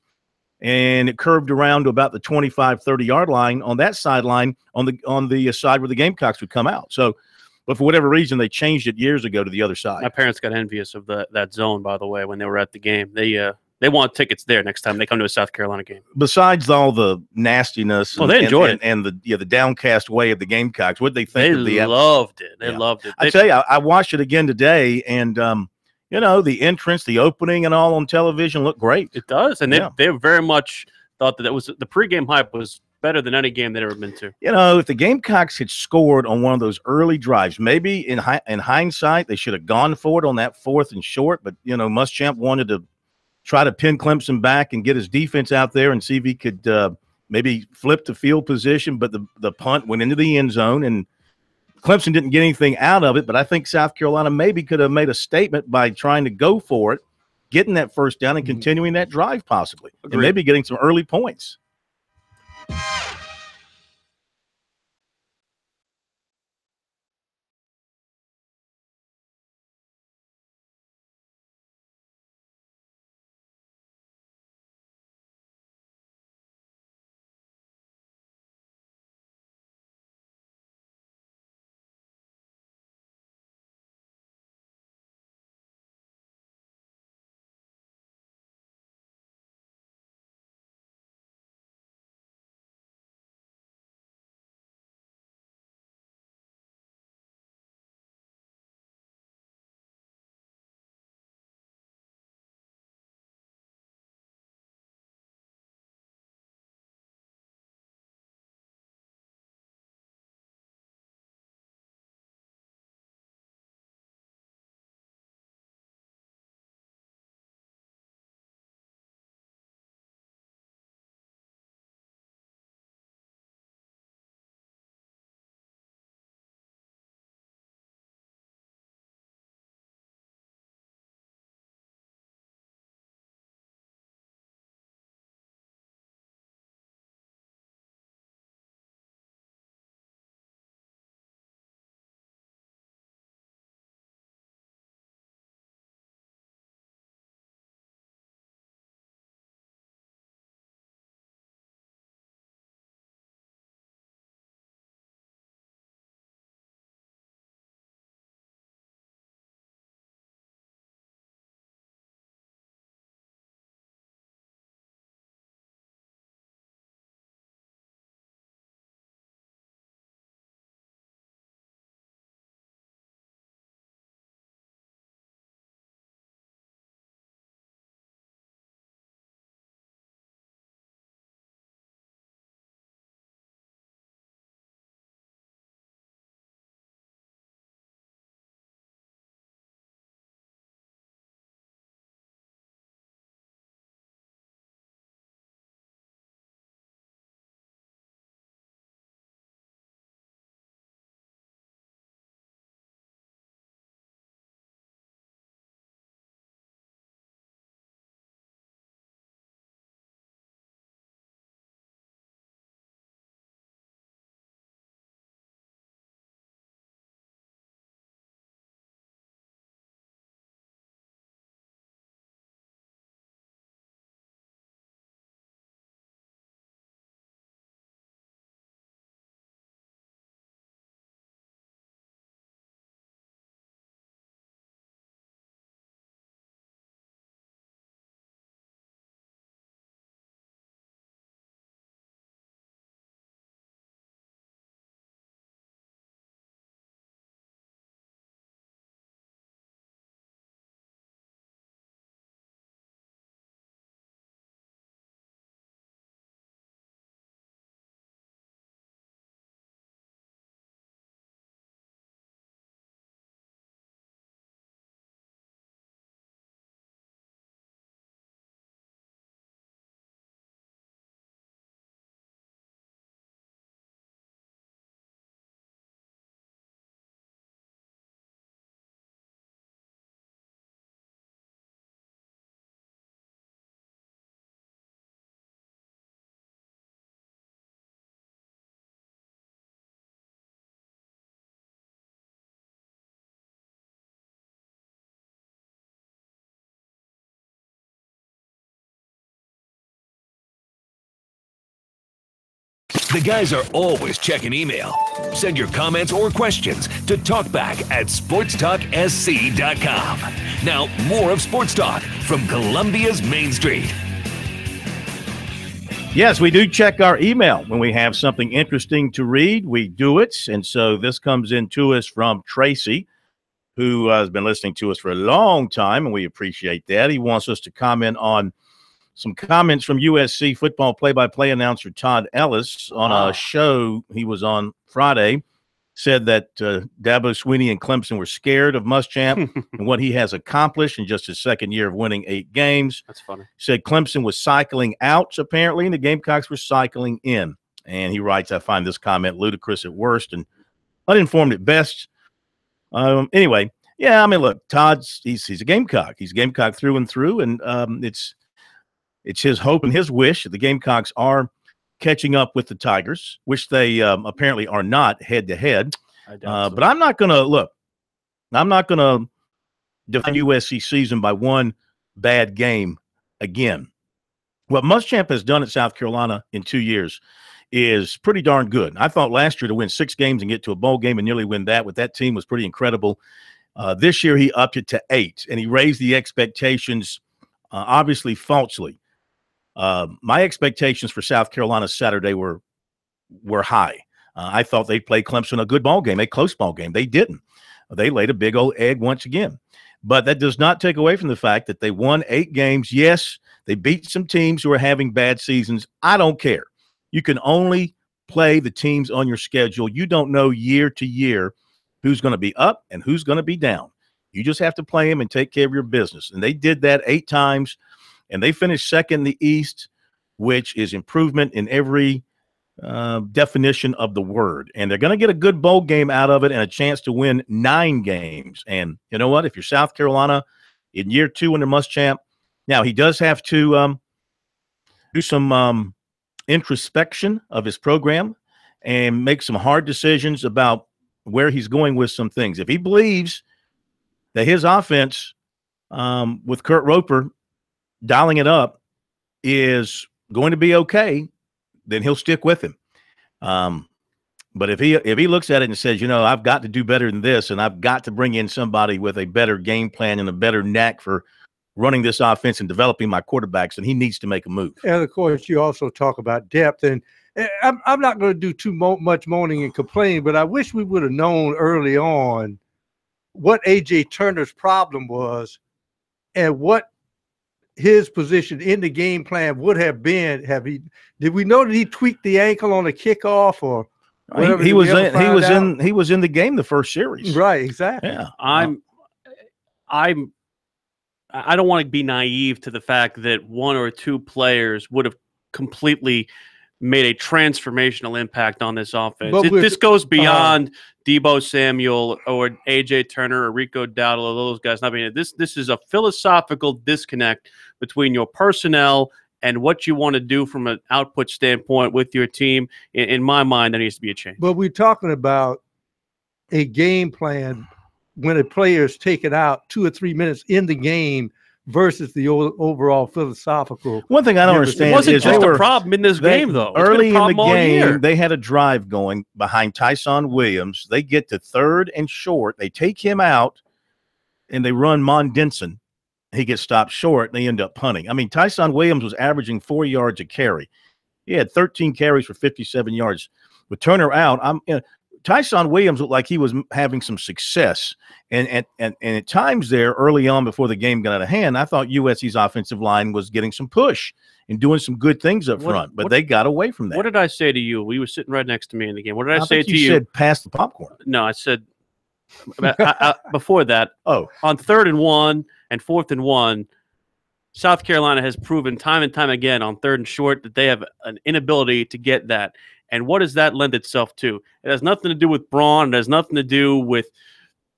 And it curved around to about the 25, 30-yard line on that sideline on the side where the Gamecocks would come out. So, but for whatever reason, they changed it years ago to the other side. My parents got envious of that zone, by the way, when they were at the game. They want tickets there next time they come to a South Carolina game. Besides all the nastiness, they enjoyed it, and the downcast way of the Gamecocks, what did they think? They loved it. They loved it. I tell you, I watched it again today, and the entrance, the opening, and all on television looked great. It does, and they very much thought that was the pregame hype was better than any game they'd ever been to. If the Gamecocks had scored on one of those early drives, maybe in hindsight they should have gone for it on that 4th and short. But Muschamp wanted to try to pin Clemson back and get his defense out there and see if he could maybe flip the field position. But the punt went into the end zone, and Clemson didn't get anything out of it, but I think South Carolina maybe could have made a statement by trying to go for it, getting that first down and continuing that drive possibly, and maybe getting some early points. The guys are always checking email. Send your comments or questions to talkback@sportstalksc.com. Now, more of Sports Talk from Columbia's Main Street. Yes, we do check our email when we have something interesting to read. We do it. And so this comes in to us from Tracy, who has been listening to us for a long time, and we appreciate that. He wants us to comment on some comments from USC football play-by-play announcer Todd Ellis on a show he was on Friday. Said that Dabo Swinney and Clemson were scared of Muschamp and what he has accomplished in just his second year of winning 8 games. That's funny. Said Clemson was cycling out, apparently, and the Gamecocks were cycling in. And he writes, I find this comment ludicrous at worst and uninformed at best. Anyway, yeah, I mean, look, Todd's he's a Gamecock. He's a Gamecock through and through, and it's his hope and his wish that the Gamecocks are catching up with the Tigers, which they apparently are not head-to-head. But I'm not going to – look, I'm not going to define USC season by one bad game again. What Muschamp has done at South Carolina in 2 years is pretty darn good. I thought last year to win 6 games and get to a bowl game and nearly win that with that team was pretty incredible. This year he upped it to 8, and he raised the expectations obviously falsely. My expectations for South Carolina Saturday were high. I thought they'd play Clemson a good ball game, a close ball game. They didn't. They laid a big old egg once again. But that does not take away from the fact that they won 8 games. Yes, they beat some teams who are having bad seasons. I don't care. You can only play the teams on your schedule. You don't know year to year who's going to be up and who's going to be down. You just have to play them and take care of your business. And they did that 8 times. And they finished second in the East, which is improvement in every definition of the word. And they're going to get a good bowl game out of it and a chance to win 9 games. And you know what? If you're South Carolina in year 2 under Muschamp, now he does have to do some introspection of his program and make some hard decisions about where he's going with some things. If he believes that his offense with Kurt Roper dialing it up is going to be okay, then he'll stick with him. But if he looks at it and says, you know, I've got to do better than this, and I've got to bring in somebody with a better game plan and a better knack for running this offense and developing my quarterbacks, then he needs to make a move. And of course, you also talk about depth, and I'm not going to do too much moaning and complaining, but I wish we would have known early on what A.J. Turner's problem was and what his position in the game plan would have been. Did we know that he tweaked the ankle on the kickoff or whatever? He was in the game the first series. Right, exactly. Yeah. I don't want to be naive to the fact that 1 or 2 players would have completely made a transformational impact on this offense. This goes beyond Deebo Samuel or A.J. Turner or Rico Dowdle or those guys. I mean, this is a philosophical disconnect between your personnel and what you want to do from an output standpoint with your team. In my mind, there needs to be a change. But we're talking about a game plan when a player is taken out 2 or 3 minutes in the game versus the overall philosophical. One thing I don't understand it wasn't just a problem in this game, though. Early in the game, they had a drive going behind Tyson Williams. They get to 3rd and short. They take him out, and they run Mon Denson. He gets stopped short, and they end up punting. I mean, Tyson Williams was averaging 4 yards a carry. He had 13 carries for 57 yards. With Turner out, Tyson Williams looked like he was having some success. And at times there, early on before the game got out of hand, I thought USC's offensive line was getting some push and doing some good things up front, but they got away from that. What did I say to you? We were sitting right next to me in the game. What did I say to you? You said pass the popcorn. No, I said before that. Oh, on 3rd and 1 and 4th and 1, South Carolina has proven time and time again on 3rd and short that they have an inability to get that. And what does that lend itself to? It has nothing to do with brawn. It has nothing to do with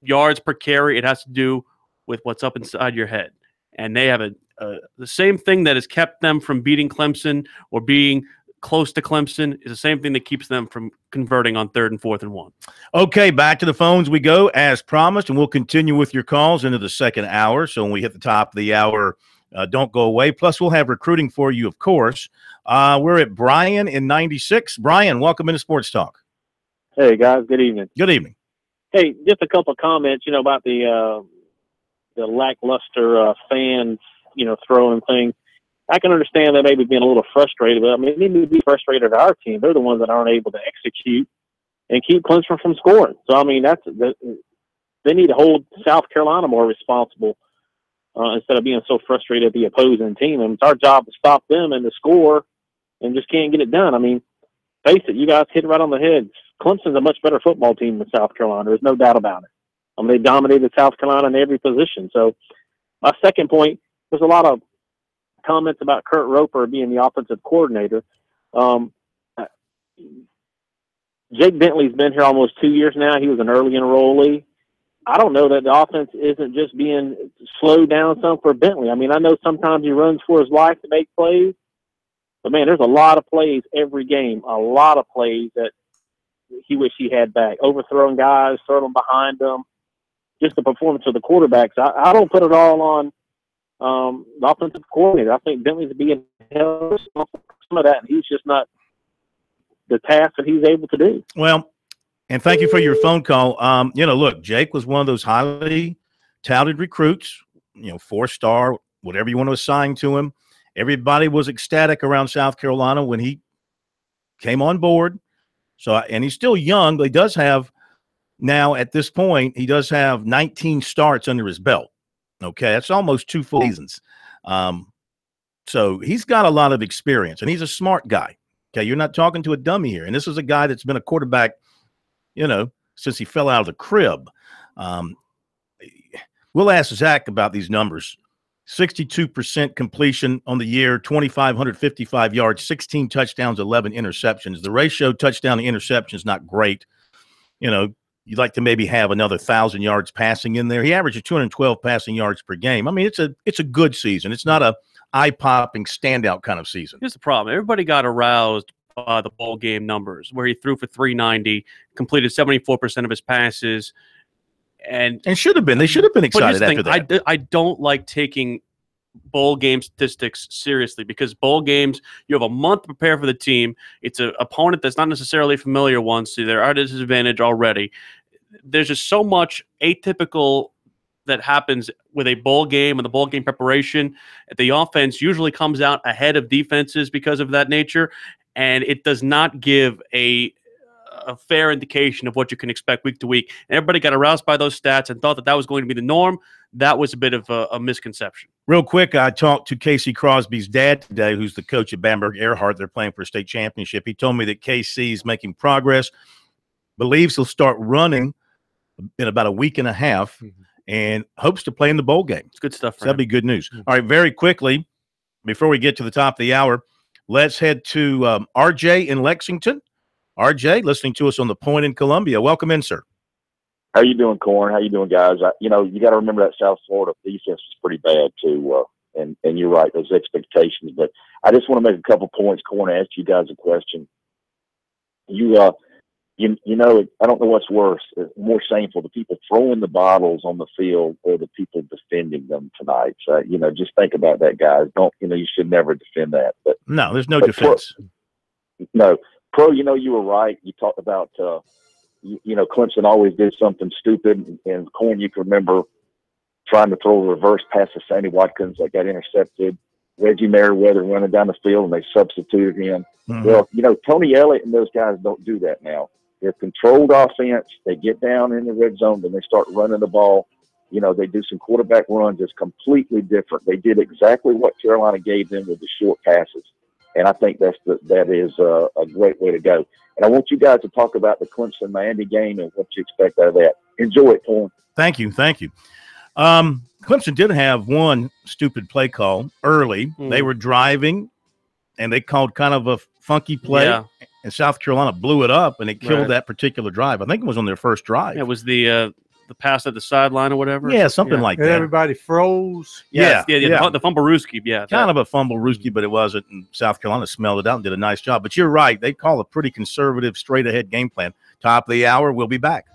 yards per carry. It has to do with what's up inside your head. And they have the same thing that has kept them from beating Clemson or being close to Clemson is the same thing that keeps them from converting on 3rd and 4th and 1. Okay, back to the phones we go as promised, and we'll continue with your calls into the second hour. So when we hit the top of the hour, don't go away. Plus, we'll have recruiting for you, of course. We're at Brian in 96. Brian, welcome into Sports Talk. Hey, guys. Good evening. Good evening. Hey, just a couple of comments, about the lackluster fans, throwing thing. I can understand that maybe being a little frustrated, but I mean, they need to be frustrated at our team. They're the ones that aren't able to execute and keep Clemson from scoring. So, I mean, they need to hold South Carolina more responsible instead of being so frustrated at the opposing team. And it's our job to stop them and to score and just can't get it done. I mean, face it, you guys hit it right on the head. Clemson's a much better football team than South Carolina. There's no doubt about it. I mean, they dominated South Carolina in every position. So my second point, there's a lot of comments about Kurt Roper being the offensive coordinator. Jake Bentley's been here almost 2 years now. He was an early enrollee. I don't know that the offense isn't just being slowed down some for Bentley. I mean, I know sometimes he runs for his life to make plays, but man, there's a lot of plays every game, a lot of plays that he wished he had back. Overthrowing guys, throwing them behind them, just the performance of the quarterbacks. I don't put it all on the offensive coordinator. I think Bentley's being held some of that, and he's just not the task that he's able to do. Well, and thank you for your phone call. Look, Jake was one of those highly touted recruits, 4-star, whatever you want to assign to him. Everybody was ecstatic around South Carolina when he came on board. So, and he's still young, but he does have now at this point, he does have 19 starts under his belt. Okay, that's almost 2 full seasons. So he's got a lot of experience, and he's a smart guy. Okay, you're not talking to a dummy here. And this is a guy that's been a quarterback, since he fell out of the crib. We'll ask Zach about these numbers. 62% completion on the year, 2,555 yards, 16 touchdowns, 11 interceptions. The ratio touchdown to interception is not great. You'd like to maybe have another 1,000 yards passing in there. He averages 212 passing yards per game. I mean, it's a good season. It's not a eye-popping standout kind of season. Here's the problem. Everybody got aroused by the bowl game numbers where he threw for 390, completed 74% of his passes. And should have been. They should have been excited after that. I don't like taking bowl game statistics seriously because bowl games, you have a month to prepare for the team. It's an opponent that's not necessarily a familiar one, so they're at a disadvantage already. There's just so much atypical that happens with a bowl game and the bowl game preparation. The offense usually comes out ahead of defenses because of that nature, and it does not give a fair indication of what you can expect week to week. And everybody got aroused by those stats and thought that was going to be the norm. That was a bit of a misconception. Real quick, I talked to Casey Crosby's dad today, who's the coach at Bamberg Earhart. They're playing for a state championship. He told me that KC is making progress, believes he'll start running in about a week and a half, and hopes to play in the bowl game. It's good stuff. So that'd be good news. All right, very quickly, before we get to the top of the hour, let's head to RJ in Lexington. RJ, listening to us on the Point in Columbia. Welcome in, sir. How you doing, Corn? How you doing, guys? You got to remember that South Florida defense is pretty bad too, and you're right, those expectations. But I just want to make a couple points. Corn, asked you guys a question. I don't know what's worse, more shameful, the people throwing the bottles on the field or the people defending them tonight. So, just think about that, guys. You should never defend that. But no, there's no defense. Pro, you were right. You talked about, Clemson always did something stupid. And Corn, you can remember trying to throw a reverse pass to Sammy Watkins that got intercepted. Reggie Merriweather running down the field, and they substituted him. Mm-hmm. Well, Tony Elliott and those guys don't do that now. They're controlled offense. They get down in the red zone, then they start running the ball. They do some quarterback runs. It's completely different. They did exactly what Carolina gave them with the short passes. And I think that is a great way to go. And I want you guys to talk about the Clemson-Miami game and what you expect out of that. Enjoy it, Corn. Thank you. Clemson did have one stupid play call early. They were driving, and they called kind of a funky play. Yeah. And South Carolina blew it up, and it killed that particular drive. I think it was on their first drive. It was the pass at the sideline or whatever. Yeah, something like And that. everybody froze. Yeah. The fumble-rooski. Yeah, kind of a fumble-rooski, but it wasn't. And South Carolina smelled it out and did a nice job. But you're right. They call a pretty conservative, straight-ahead game plan. Top of the hour, we'll be back.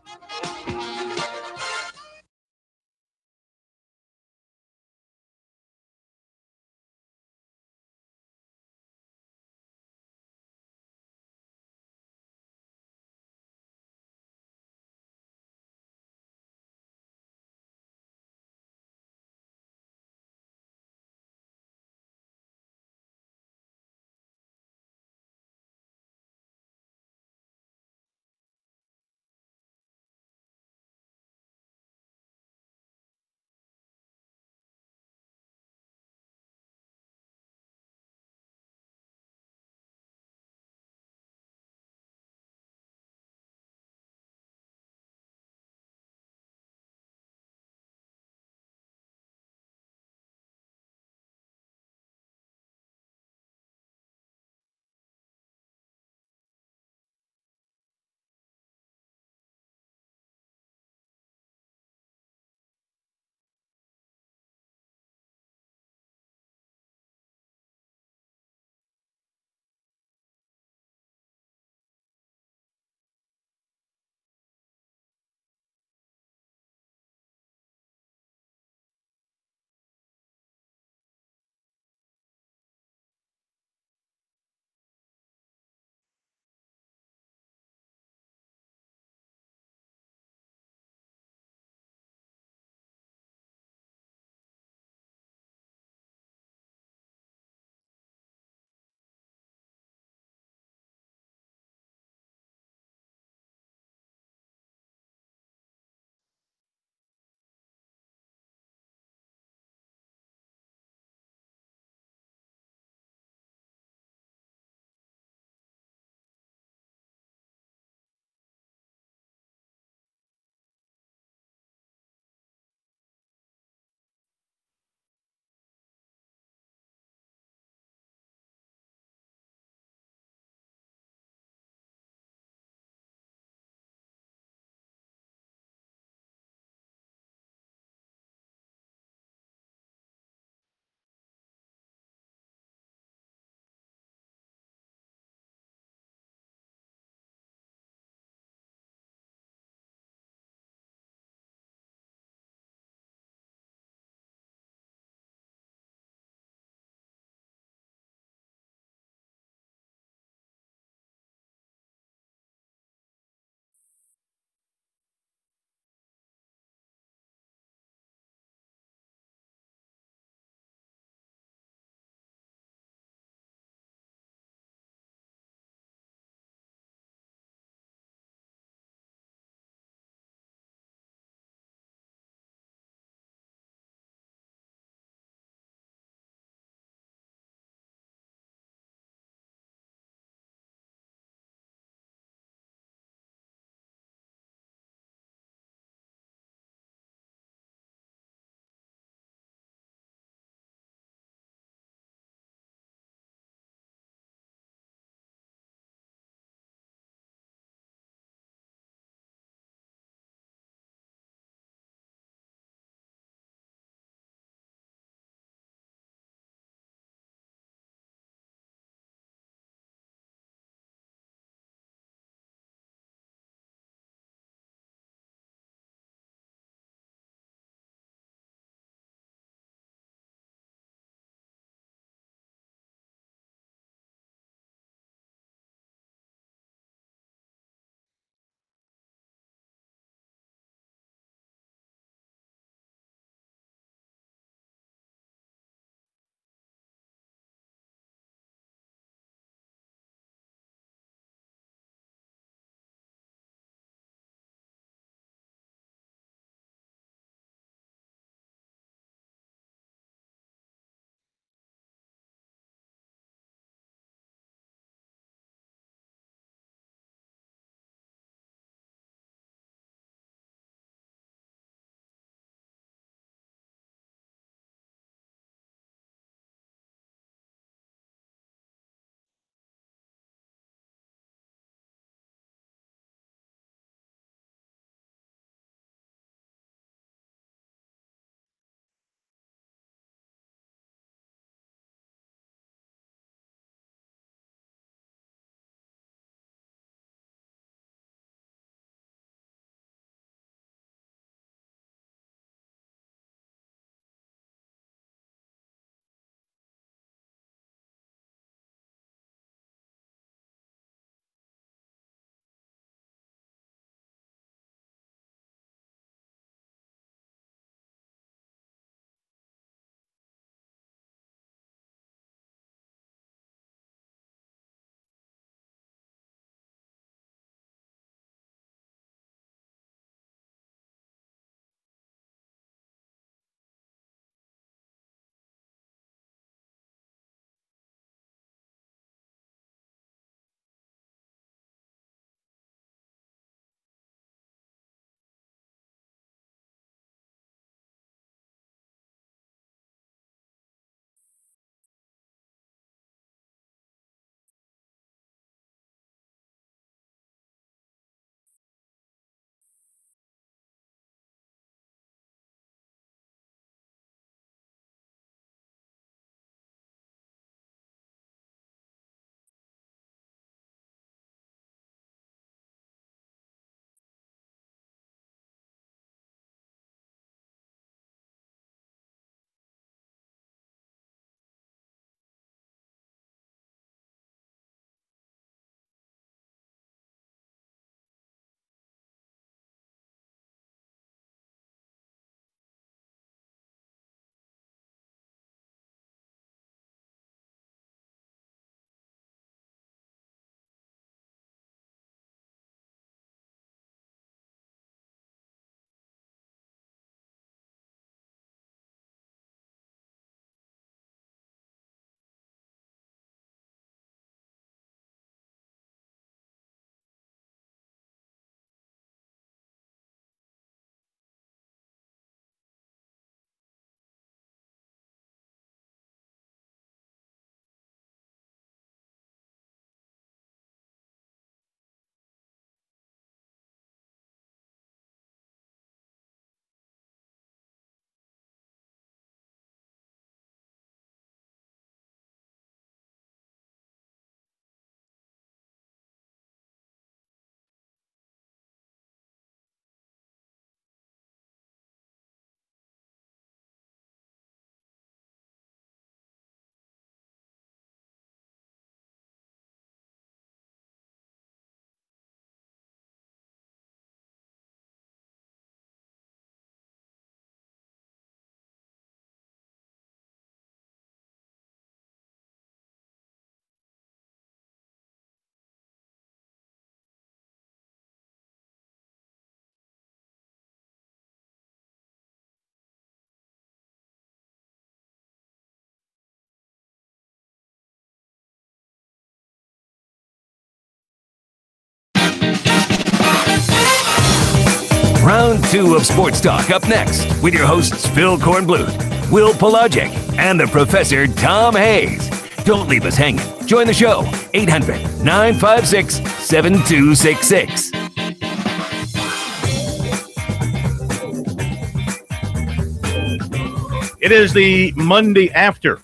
Round 2 of Sports Talk up next with your hosts Phil Kornblut, Will Pelagic, and the Professor Tom Hayes. Don't leave us hanging. Join the show, 800-956-7266. It is the Monday after.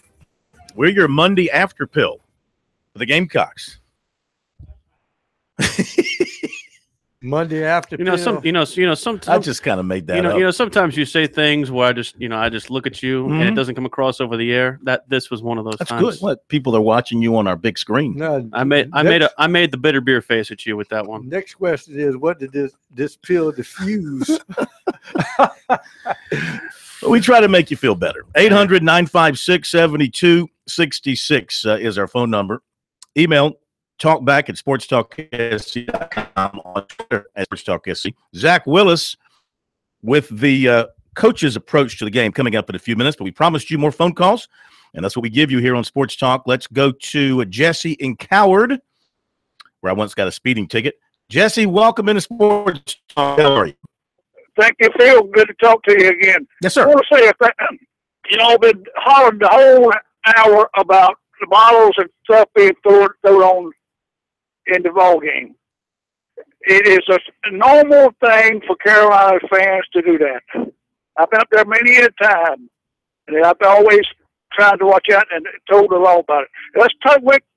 We're your Monday after pill for the Gamecocks. Monday after pill. Sometimes I just kind of made that up. Sometimes you say things where I just look at you and it doesn't come across over the air. This was one of those That's times. good. What, people are watching you on our big screen. No, I made the bitter beer face at you with that one. Next question is, what did this pill diffuse? We try to make you feel better. 800-956-7266 is our phone number. Email talkback at sportstalksc.com, on Twitter at SportsTalkSC. Zach Willis with the coach's approach to the game coming up in a few minutes, but we promised you more phone calls, and that's what we give you here on Sports Talk. Let's go to Jesse in Coward, where I once got a speeding ticket. Jesse, welcome into Sports Talk. How are you? Thank you, Phil. Good to talk to you again. Yes, sir. I want to say, I've been hollering the whole hour about the bottles and stuff being thrown on in the ball game. It is a normal thing for Carolina fans to do that. I've been up there many a time, and I've always tried to watch out and told the law about it. Let's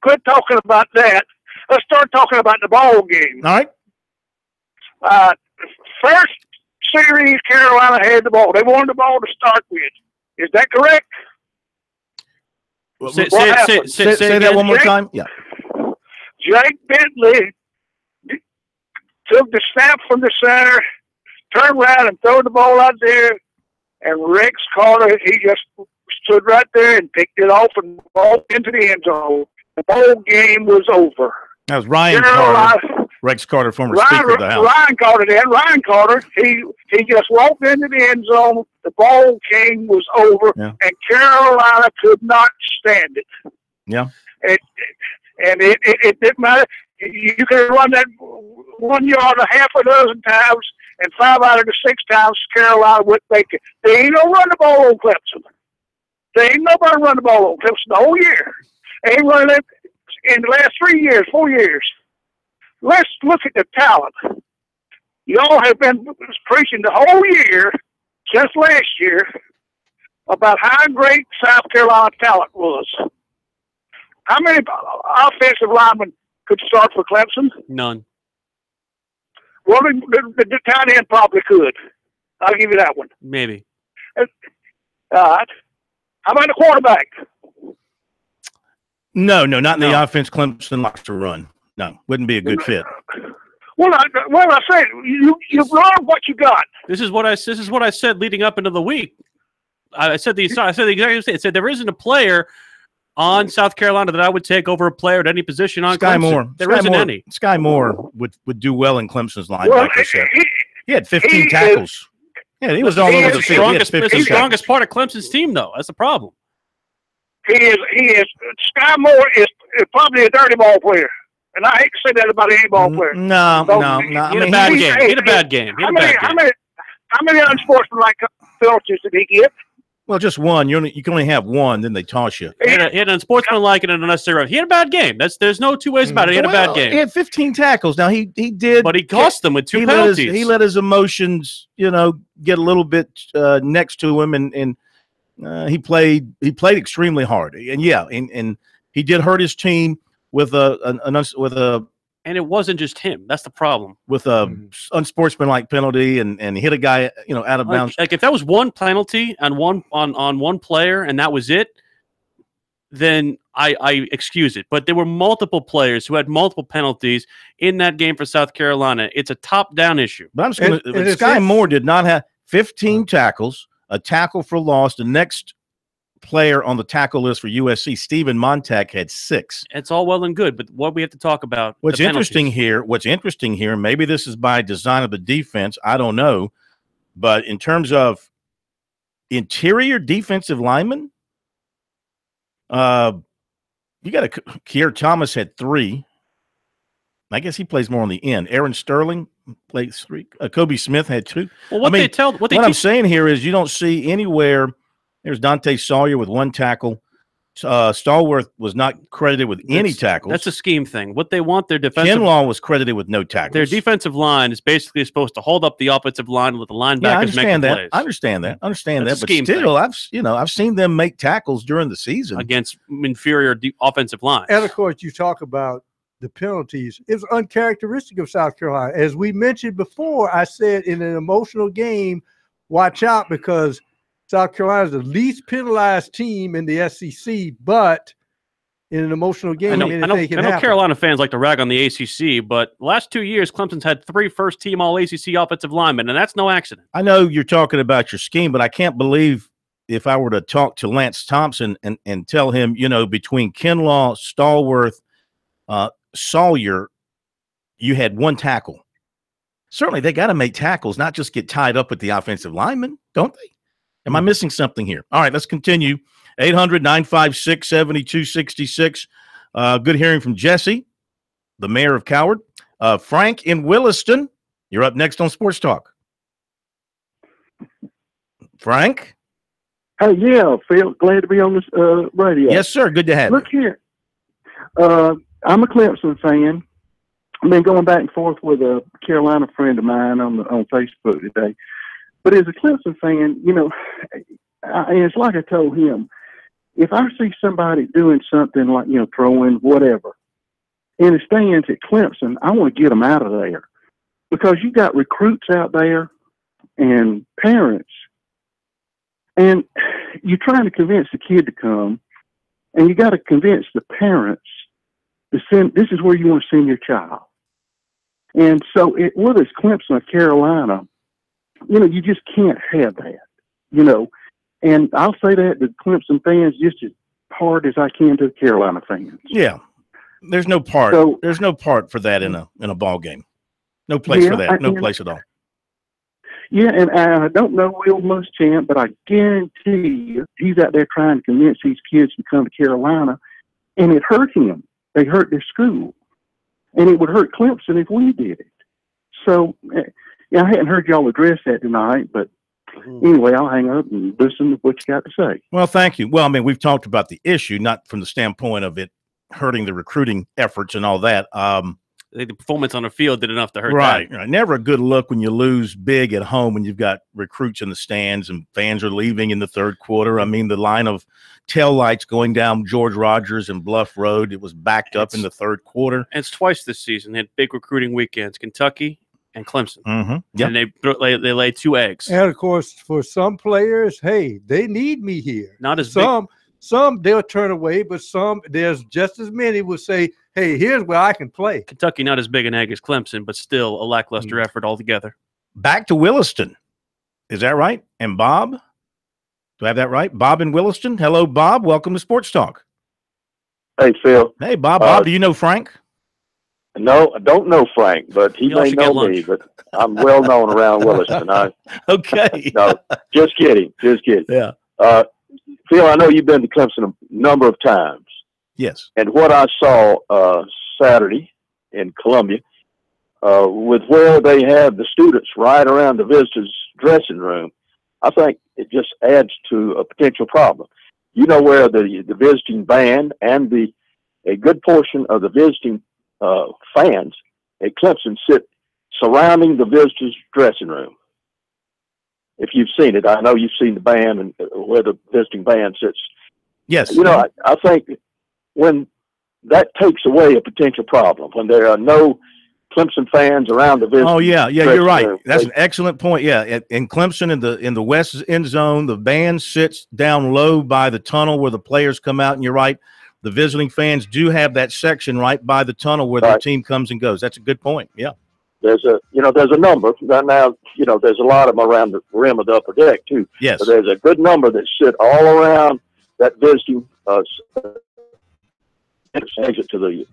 quit talking about that. Let's start talking about the ball game. All right. First series, Carolina had the ball. They wanted the ball to start with. Is that correct? Say that one more time. Yeah. Jake Bentley took the snap from the center, turned around and threw the ball out there, and Rex Carter, he just stood right there and picked it off and ball into the end zone. The whole game was over. That was Ryan Carter. Rex Carter, former Speaker of the House. Ryan Carter, he just walked into the end zone. The ball game was over, and Carolina could not stand it. Yeah. It didn't matter. You could run that 1 yard a half a dozen times, and 5 out of the 6 times Carolina would make it. They ain't no run the ball on Clemson. They ain't nobody run the ball on Clemson the whole year. They ain't running it in the last 4 years. Let's look at the talent. Y'all have been preaching the whole year, since last year, about how great South Carolina talent was. How many offensive linemen could start for Clemson? None. Well, the tight end probably could. I'll give you that one. Maybe. All right. How about the quarterback? No, not in the offense Clemson likes to run. No, wouldn't be a good fit. Well, I said you run what you got. This is what I said leading up into the week. I said the exact same thing. It said there isn't a player on South Carolina that I would take over a player at any position on Sky Clemson. Moore. There isn't any. Sky Moore would do well in Clemson's line. Well, he had 15 tackles. He was all over the field. It's the strongest part of Clemson's team, though. That's the problem. He is. Sky Moore is probably a dirty ball player. And I hate to say that about any ball player. No. He had a bad game. He had a bad game. How many unsportsmanlike penalties did he get? Well, just one. You can only have one, then they toss you. He had an unsportsmanlike and an unnecessary. He had a bad game. There's no two ways about it. He had a bad game. He had 15 tackles. Now he did, but he cost them with 2 penalties. He let his emotions, get a little bit next to him, and he played extremely hard. And and he did hurt his team with a. And it wasn't just him. That's the problem. With a unsportsmanlike penalty and hit a guy, out of bounds. Like if that was one penalty on one player and that was it, then I excuse it. But there were multiple players who had multiple penalties in that game for South Carolina. It's a top-down issue. But I'm just going to. Sky Moore did not have 15 tackles, a tackle for loss. The next player on the tackle list for USC, Stephen Montag, had 6. It's all well and good, but what we have to talk about. What's interesting here, maybe this is by design of the defense, I don't know, but in terms of interior defensive linemen, you got Keir Thomas had 3. I guess he plays more on the end. Aaron Sterling, played 3. Kobe Smith had 2. Well, what I'm saying here is you don't see anywhere. There's Dante Sawyer with 1 tackle. Stallworth was not credited with any tackles. That's a scheme thing. What they want, their defensive Kinlaw was credited with no tackles. Their defensive line is basically supposed to hold up the offensive line and let the linebackers make the plays. I understand that. But scheme still, I've seen them make tackles during the season against inferior offensive lines. And of course, you talk about the penalties. It's uncharacteristic of South Carolina. As we mentioned before, I said in an emotional game, watch out, because South Carolina is the least penalized team in the SEC, but in an emotional game, I know Carolina fans like to rag on the ACC, but the last 2 years, Clemson's had 3 first-team All-ACC offensive linemen, and that's no accident. I know you're talking about your scheme, but I can't believe if I were to talk to Lance Thompson and tell him, between Kinlaw, Stallworth, Sawyer, you had 1 tackle. Certainly, they got to make tackles, not just get tied up with the offensive linemen, don't they? Am I missing something here? All right, let's continue. 800-956-7266. Good hearing from Jesse, the mayor of Coward. Frank in Williston, you're up next on Sports Talk. Frank? Hey, yeah, Phil, glad to be on this radio. Yes, sir. Good to have you. Look here. I'm a Clemson fan. I've been going back and forth with a Carolina friend of mine on Facebook today. But as a Clemson fan, it's like I told him, if I see somebody doing something like, throwing whatever, in the stands at Clemson, I want to get them out of there, because you got recruits out there and parents, and you're trying to convince the kid to come, and you got to convince the parents to send. This is where you want to send your child. And so, whether it's Clemson or Carolina, you just can't have that, And I'll say that to Clemson fans just as hard as I can to Carolina fans. Yeah, there's no part. There's no part for that in a ball game. No place for that. No place at all. Yeah, and I don't know Will Muschamp, but I guarantee you he's out there trying to convince these kids to come to Carolina, and it hurt him. They hurt their school, and it would hurt Clemson if we did it. So. Yeah, I hadn't heard y'all address that tonight, but anyway, I'll hang up and listen to what you got to say. Well, thank you. Well, we've talked about the issue, not from the standpoint of it hurting the recruiting efforts and all that. The performance on the field did enough to hurt right. that. Never a good look when you lose big at home when you've got recruits in the stands and fans are leaving in the third quarter. The line of taillights going down George Rogers and Bluff Road, it was backed up in the third quarter. And it's twice this season. They had big recruiting weekends, Kentucky and Clemson. Yep. And they lay 2 eggs. And of course, for some players, hey, they need me here. Not as some they'll turn away, but there's just as many will say, hey, here's where I can play. Kentucky not as big an egg as Clemson, but still a lackluster effort altogether. Back to Williston. Is that right? And Bob? Do I have that right? Bob in Williston. Hello, Bob. Welcome to Sports Talk. Hey, Phil. Hey, Bob. Bob, do you know Frank? No, I don't know Frank, but he may know me. But I'm well known around Williston. Okay. No, just kidding. Yeah. Phil, I know you've been to Clemson a number of times. Yes. And what I saw Saturday in Columbia, with where they have the students right around the visitors' dressing room, I think it just adds to a potential problem. Where the visiting band and a good portion of the visiting fans at Clemson sit surrounding the visitors' dressing room. If you've seen it, I know you've seen the band and where the visiting band sits. Yes. I think when that takes away a potential problem, when there are no Clemson fans around the visiting. Oh yeah, you're right. That's an excellent point. Yeah, in Clemson in the west end zone, the band sits down low by the tunnel where the players come out, and you're right. The visiting fans do have that section right by the tunnel where their team comes and goes. That's a good point. Yeah. There's a number now. There's a lot of them around the rim of the upper deck too. Yes. But there's a good number that sit all around that visiting exit to the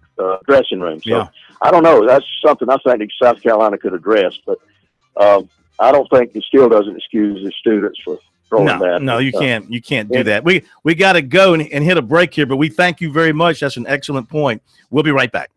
dressing room. So yeah. I don't know. That's something I think South Carolina could address, but I don't think it still doesn't excuse the students for throwing that. No, you can't. You can't do that. We got to go and hit a break here, but we thank you very much. That's an excellent point. We'll be right back.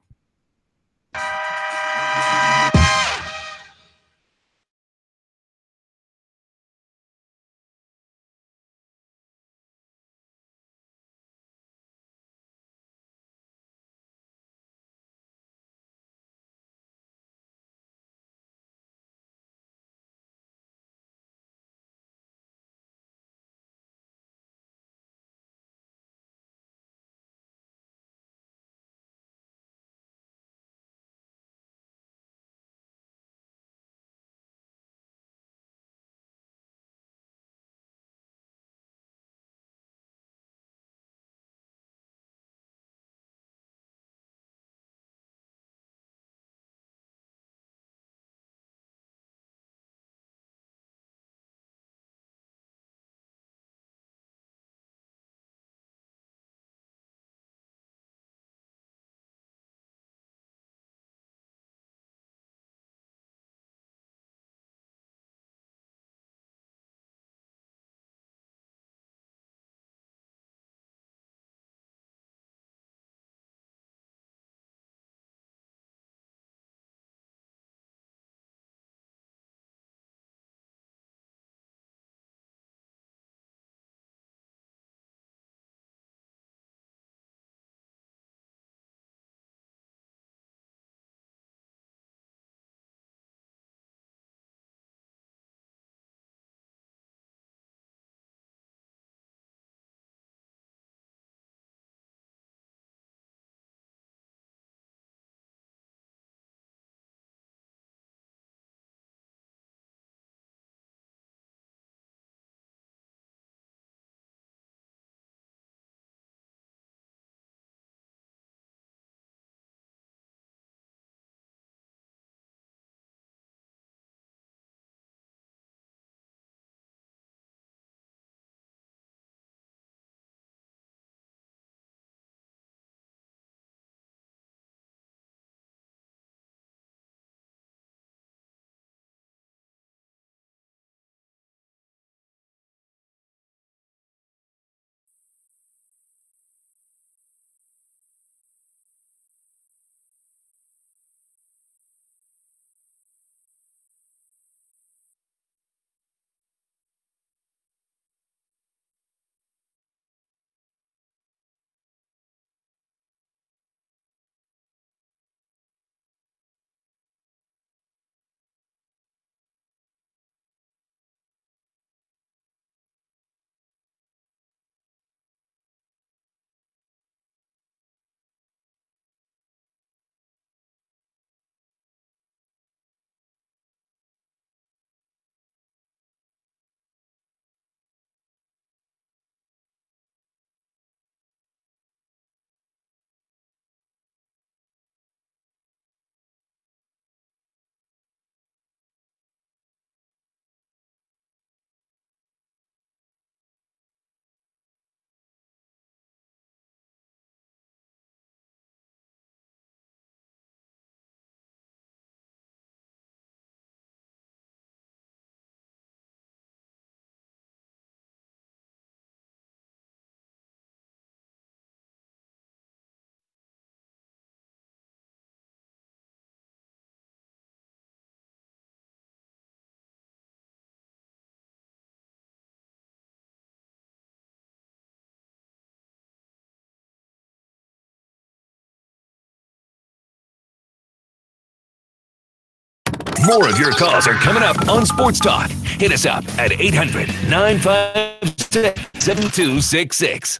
More of your calls are coming up on Sports Talk. Hit us up at 800-956-7266.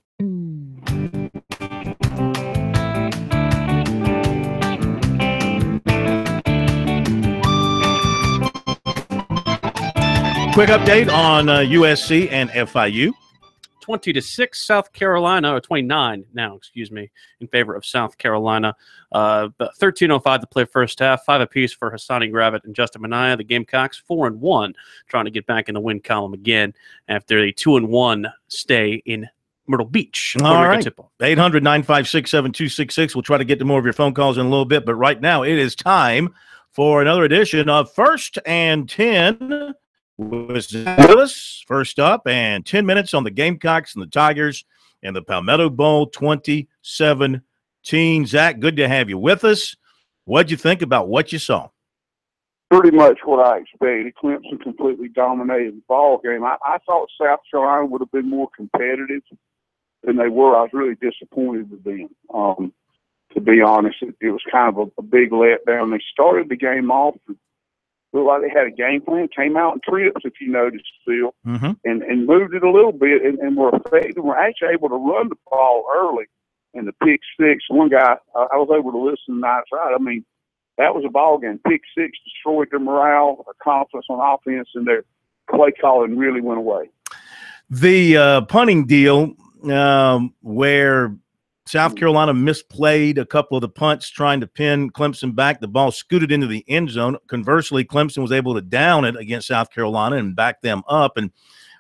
Quick update on USC and FIU. 20-6 South Carolina, or 29 now, excuse me, in favor of South Carolina. But 13:05 to play first half, 5 apiece for Hassani Gravett and Justin Minaya. The Gamecocks 4-1, trying to get back in the win column again after a 2-1 stay in Myrtle Beach. All right, 800-956-7266. We'll try to get to more of your phone calls in a little bit, but right now it is time for another edition of First and 10. With us first up, and 10 minutes on the Gamecocks and the Tigers and the Palmetto Bowl 2017. Zach, good to have you with us. What'd you think about what you saw? Pretty much what I expected. Clemson completely dominated the ball game. I thought South Carolina would have been more competitive than they were. I was really disappointed with them. To be honest, it was kind of a big letdown. They started the game off looked like they had a game plan, came out in trips, if you noticed, Phil, and moved it a little bit and were effective. We're actually able to run the ball early. And the pick six, one guy, I was able to listen nights right. I mean, that was a ball game. Pick six destroyed their morale, their confidence on offense, and their play calling really went away. The punting deal where South Carolina misplayed a couple of the punts trying to pin Clemson back. The ball scooted into the end zone. Conversely, Clemson was able to down it against South Carolina and back them up. And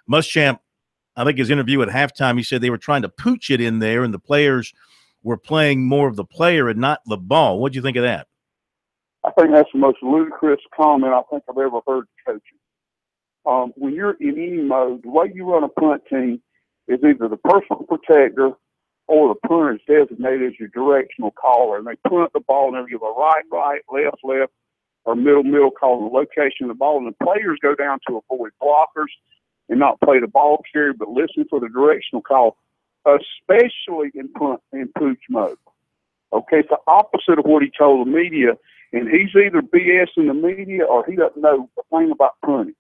Muschamp, I think his interview at halftime, he said they were trying to pooch it in there and the players were playing more of the player and not the ball. What do you think of that? I think that's the most ludicrous comment I think I've ever heard coaching. When you're in any mode, the way you run a punt team is either the personal protector or the punter is designated as your directional caller. And they punt the ball and they give a right, left, or middle, calling the location of the ball. And the players go down to avoid blockers and not play the ball carrier, but listen for the directional call, especially in punt and pooch mode. Okay, it's the opposite of what he told the media. And he's either BSing the media or he doesn't know a thing about punting.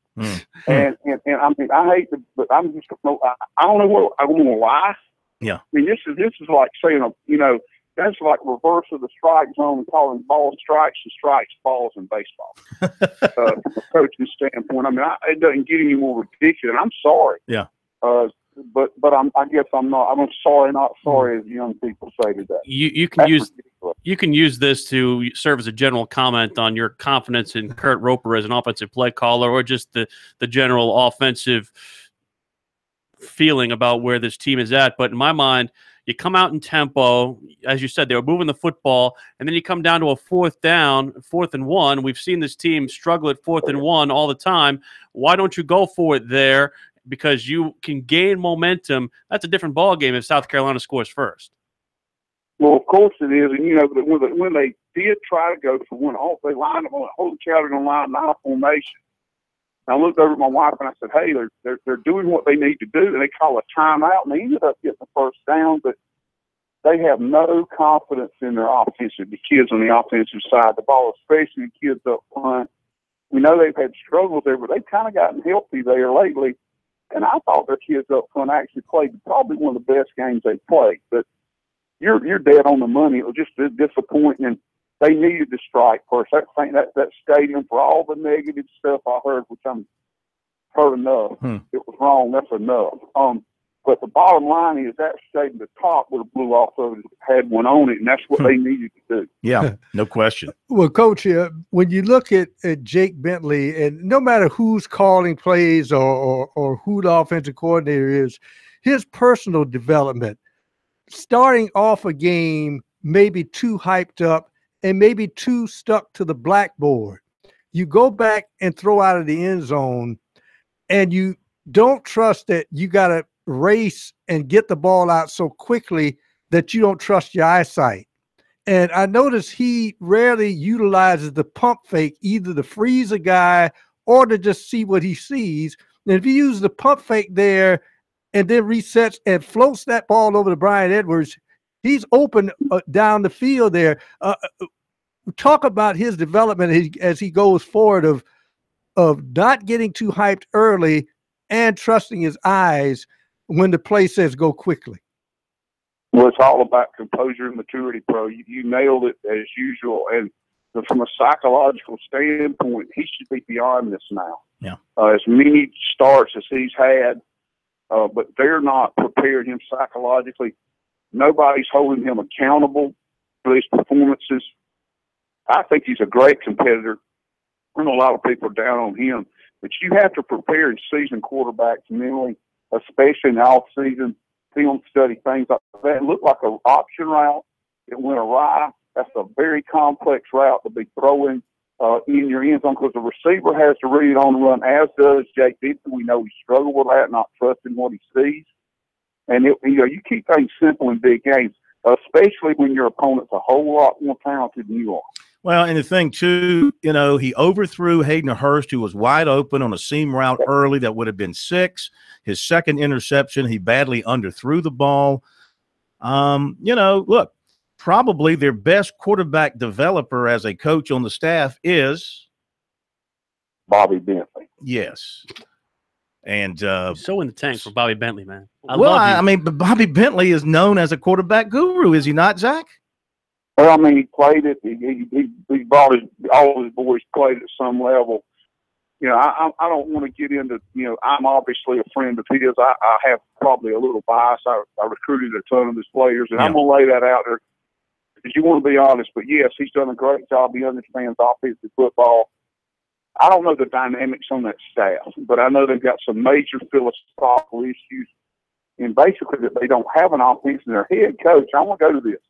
And I mean, I hate to, but I'm just, I don't know what, I don't know why. Yeah. I mean, this is like saying, that's like reverse of the strike zone and calling balls strikes and strikes balls in baseball. From a coaching standpoint, I mean, it doesn't get any more ridiculous. And I'm sorry. Yeah. But I guess I'm not. I'm sorry, not sorry, as young people say today. You can use this to serve as a general comment on your confidence in Kurt Roper as an offensive play caller, or just the general offensive feeling about where this team is at. But in my mind, you come out in tempo, as you said, they were moving the football, and then you come down to a 4th and 1. We've seen this team struggle at 4th and 1 all the time. Why don't you go for it there? Because you can gain momentum. That's a different ball game if South Carolina scores first. Well, of course it is. And, when they did try to go for one, they lined up on a whole counter on line 9 formation. I looked over at my wife and I said, hey, they're doing what they need to do. And they call a timeout, and they ended up getting the first down, but they have no confidence in their offensive, the kids on the offensive side of the ball, especially the kids up front. We know they've had struggles there, but they've kind of gotten healthy there lately. And I thought their kids up front actually played probably one of the best games they've played. But you're dead on the money. It was just disappointing. And they needed to strike first. I think that stadium, for all the negative stuff I heard, which I'm heard enough, it was wrong. That's enough. But the bottom line is that stadium, the top would have blew off of it if it had one on it, and that's what they needed to do. Yeah, no question. Well, Coach, when you look at Jake Bentley, and no matter who's calling plays or who the offensive coordinator is, his personal development, starting off a game maybe too hyped up and maybe too stuck to the blackboard. You go back and throw out of the end zone, and you don't trust that you got to race and get the ball out so quickly that you don't trust your eyesight. And I notice he rarely utilizes the pump fake, either to freeze a guy or to just see what he sees. And if he uses the pump fake there and then resets and floats that ball over to Brian Edwards, he's open down the field there. talk about his development as he goes forward of not getting too hyped early and trusting his eyes when the play says go quickly. Well, it's all about composure and maturity, bro. You nailed it as usual. And from a psychological standpoint, he should be beyond this now. Yeah. As many starts as he's had, but they're not preparing him psychologically. Nobody's holding him accountable for these performances. I think he's a great competitor. I know a lot of people are down on him, but you have to prepare seasoned quarterbacks mentally, especially in the off-season, film study, things like that. It looked like an option route. It went awry. That's a very complex route to be throwing in your end zone because the receiver has to read on the run, as does Jake Dixon. We know he struggled with that, not trusting what he sees. And you keep things simple in big games, especially when your opponent's a whole lot more talented than you are. Well, and the thing, too, he overthrew Hayden Hurst, who was wide open on a seam route early that would have been 6. His second interception, he badly underthrew the ball. Look, probably their best quarterback developer as a coach on the staff is Bobby Bentley. Yes. And so in the tank for Bobby Bentley, man. But Bobby Bentley is known as a quarterback guru, is he not, Zach? Well, he played it. He brought all his boys played at some level. I don't want to get into, I'm obviously a friend of his. I have probably a little bias. I recruited a ton of his players, and I'm going to lay that out there because you want to be honest. But, yes, he's done a great job. He understands offensive football. I don't know the dynamics on that staff, but I know they've got some major philosophical issues, and basically that they don't have an offense. And their head coach, I want to go to this.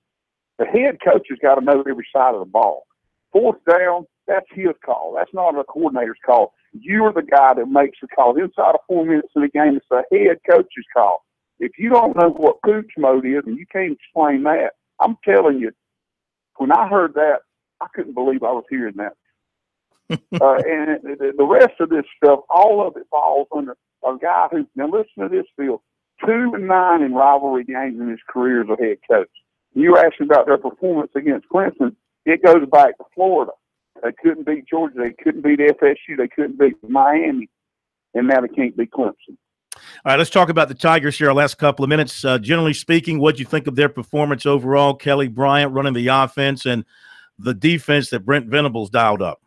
The head coach has got to know every side of the ball. 4th down, that's his call. That's not a coordinator's call. You're the guy that makes the call. Inside of 4 minutes of the game, it's the head coach's call. If you don't know what pooch mode is and you can't explain that, I'm telling you, when I heard that, I couldn't believe I was hearing that. And the rest of this stuff, all of it falls under a guy who, now listen to this, Phil, 2-9 in rivalry games in his career as a head coach. You were asking about their performance against Clemson. It goes back to Florida. They couldn't beat Georgia. They couldn't beat FSU. They couldn't beat Miami. And now they can't beat Clemson. All right, let's talk about the Tigers here our last couple of minutes. Generally speaking, what do you think of their performance overall? Kelly Bryant running the offense and the defense that Brent Venables dialed up.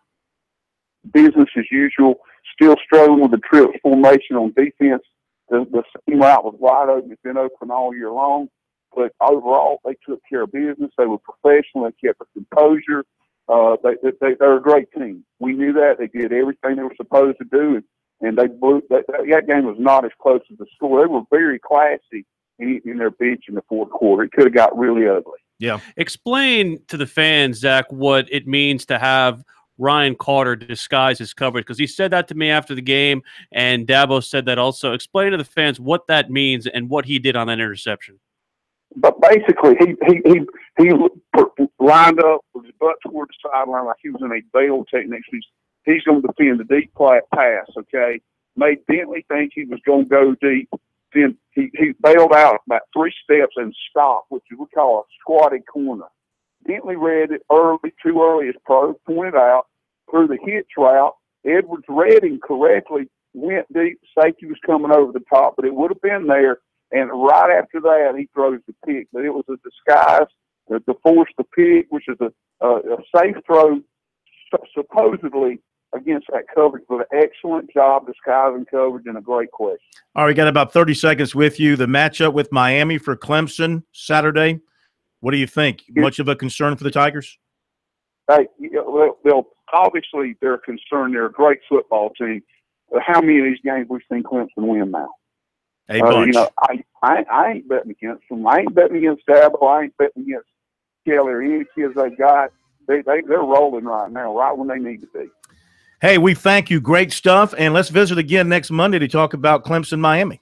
Business as usual. Still struggling with the trip formation on defense. The seam route was wide open. It's been open all year long. But overall, they took care of business. They were professional. They kept their composure. They're a great team. We knew that. They did everything they were supposed to do, and they blew. That game was not as close as the score. They were very classy in their bench in the 4th quarter. It could have got really ugly. Yeah. Explain to the fans, Zach, what it means to have Ryan Carter disguise his coverage, because he said that to me after the game, and Dabo said that also. Explain to the fans what that means and what he did on that interception. But basically, he lined up with his butt toward the sideline like he was in a bail technique. He's going to defend the deep pass, okay? Made Bentley think he was going to go deep. Then he bailed out about 3 steps and stopped, which we call a squatted corner. Bentley read it too early, as Pro pointed out, through the hitch route. Edwards read him correctly, went deep. Safety was coming over the top, but it would have been there. And right after that, he throws the pick. But it was a disguise to force the pick, which is a safe throw, supposedly against that coverage. But an excellent job disguising coverage and a great question. All right, we got about 30 seconds with you. The matchup with Miami for Clemson Saturday. What do you think? Much of a concern for the Tigers? Hey, well, obviously they're concerned. They're a great football team. But how many of these games we've seen Clemson win now? A bunch. I ain't betting against them. I ain't betting against Dabo. I ain't betting against Kelly or any kids they've got. They're rolling right now, right when they need to be. Hey, we thank you. Great stuff. And let's visit again next Monday to talk about Clemson, Miami.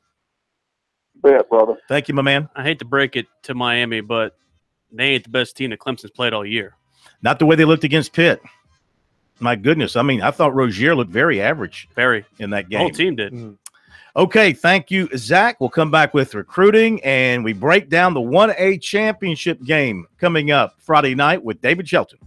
Bet, brother. Thank you, my man. I hate to break it to Miami, but they ain't the best team that Clemson's played all year. Not the way they looked against Pitt. My goodness. I thought Rozier looked very average in that game. The whole team did. Okay, thank you, Zach. We'll come back with recruiting, and we break down the 1A championship game coming up Friday night with David Shelton.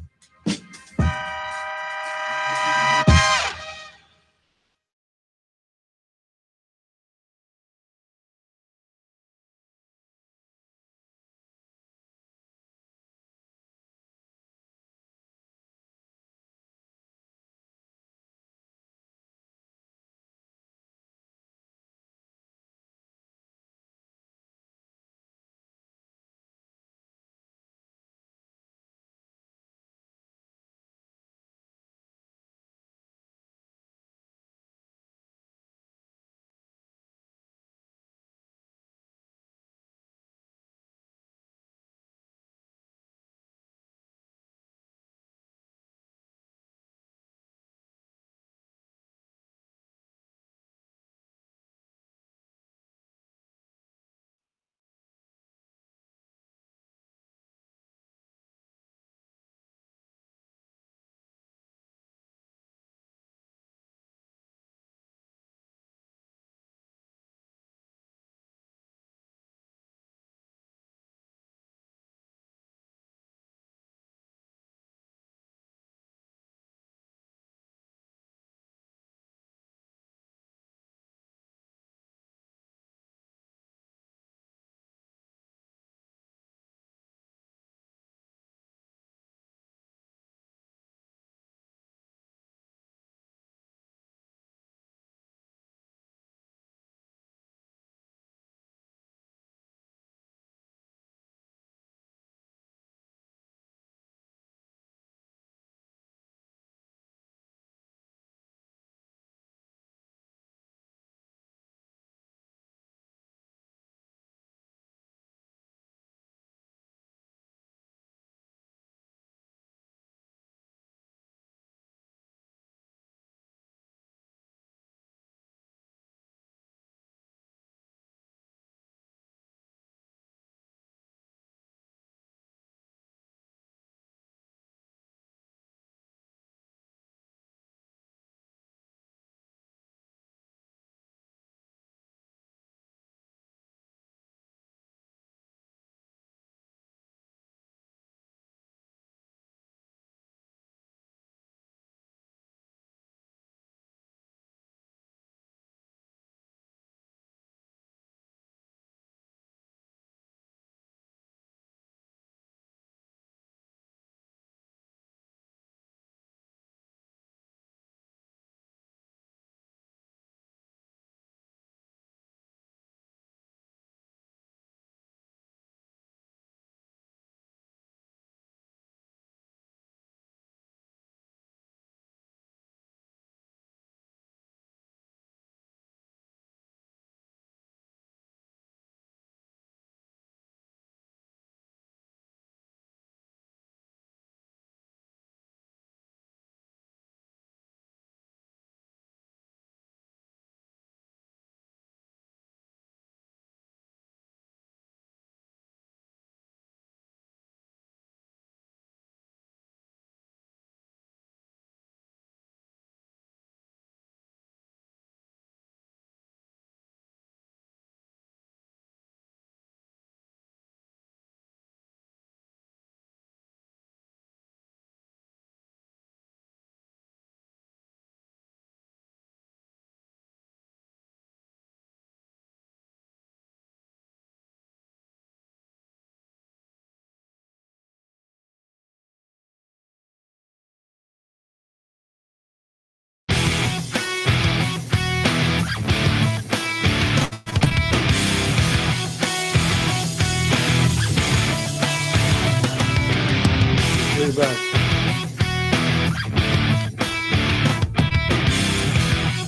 everybody.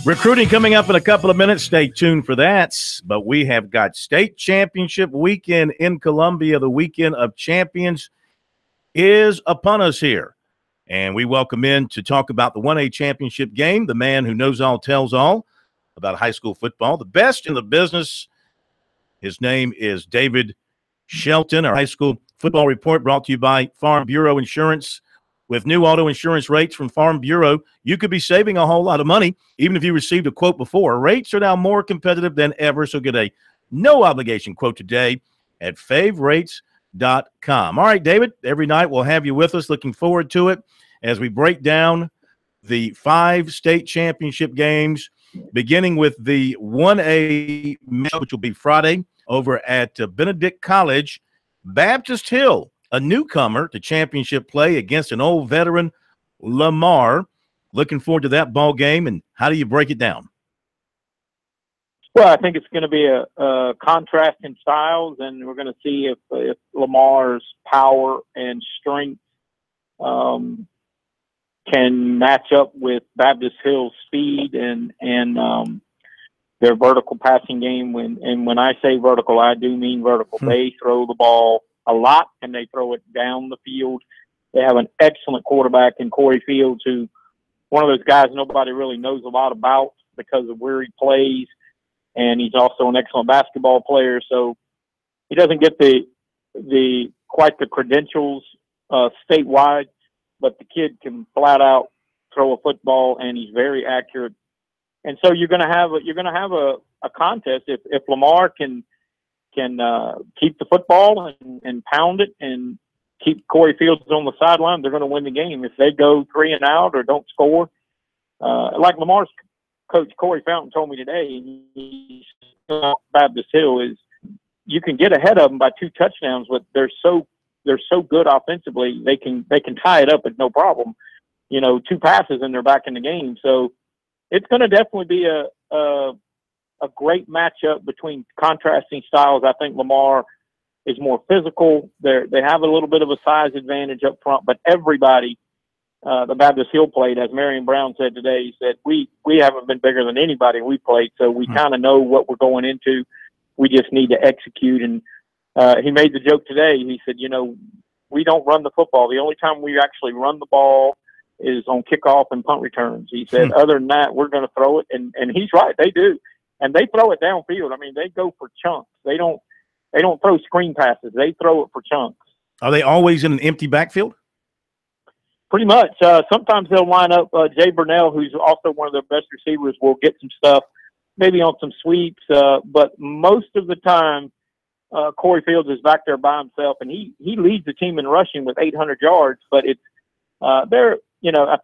Recruiting coming up in a couple of minutes. Stay tuned for that. But we have got state championship weekend in Columbia. The weekend of champions is upon us here. And we welcome in to talk about the 1A championship game, the man who knows all, tells all about high school football, the best in the business. His name is David Shelton. Our high school football report brought to you by Farm Bureau Insurance. With new auto insurance rates from Farm Bureau, you could be saving a whole lot of money, even if you received a quote before. Rates are now more competitive than ever, so get a no-obligation quote today at favrates.com. All right, David, every night we'll have you with us. Looking forward to it as we break down the 5 state championship games, beginning with the 1A match, which will be Friday over at Benedict College. Baptist Hill, a newcomer to championship play against an old veteran, Lamar. Looking forward to that ball game, and how do you break it down? Well, I think it's going to be a contrast in styles, and we're going to see if Lamar's power and strength can match up with Baptist Hill's speed and their vertical passing game. When I say vertical, I do mean vertical. They throw the ball a lot, and they throw it down the field. They have an excellent quarterback in Corey Fields, who one of those guys nobody really knows a lot about because of where he plays, and he's also an excellent basketball player. So he doesn't get quite the credentials statewide, but the kid can flat out throw a football, and he's very accurate. And so you're going to have a contest if Lamar can keep the football and pound it and keep Corey Fields on the sideline, they're going to win the game. If they go 3 and out or don't score, like Lamar's coach Corey Fountain told me today, Baptist Hill is you can get ahead of them by 2 touchdowns, but they're so good offensively they can tie it up with no problem. 2 passes and they're back in the game. So it's going to definitely be a great matchup between contrasting styles. I think Lamar is more physical. They have a little bit of a size advantage up front, but everybody, the Baptist Hill played, as Marion Brown said today, he said, we haven't been bigger than anybody we played, so we kind of know what we're going into. We just need to execute. And he made the joke today. He said, we don't run the football. The only time we actually run the ball is on kickoff and punt returns. He said, other than that, we're going to throw it. And he's right. They do. And they throw it downfield. I mean, they go for chunks. They don't throw screen passes. They throw it for chunks. Are they always in an empty backfield? Pretty much. Sometimes they'll line up Jay Burnell, who's also one of their best receivers, will get some stuff, maybe on some sweeps. But most of the time, Corey Fields is back there by himself, and he leads the team in rushing with 800 yards. But it's I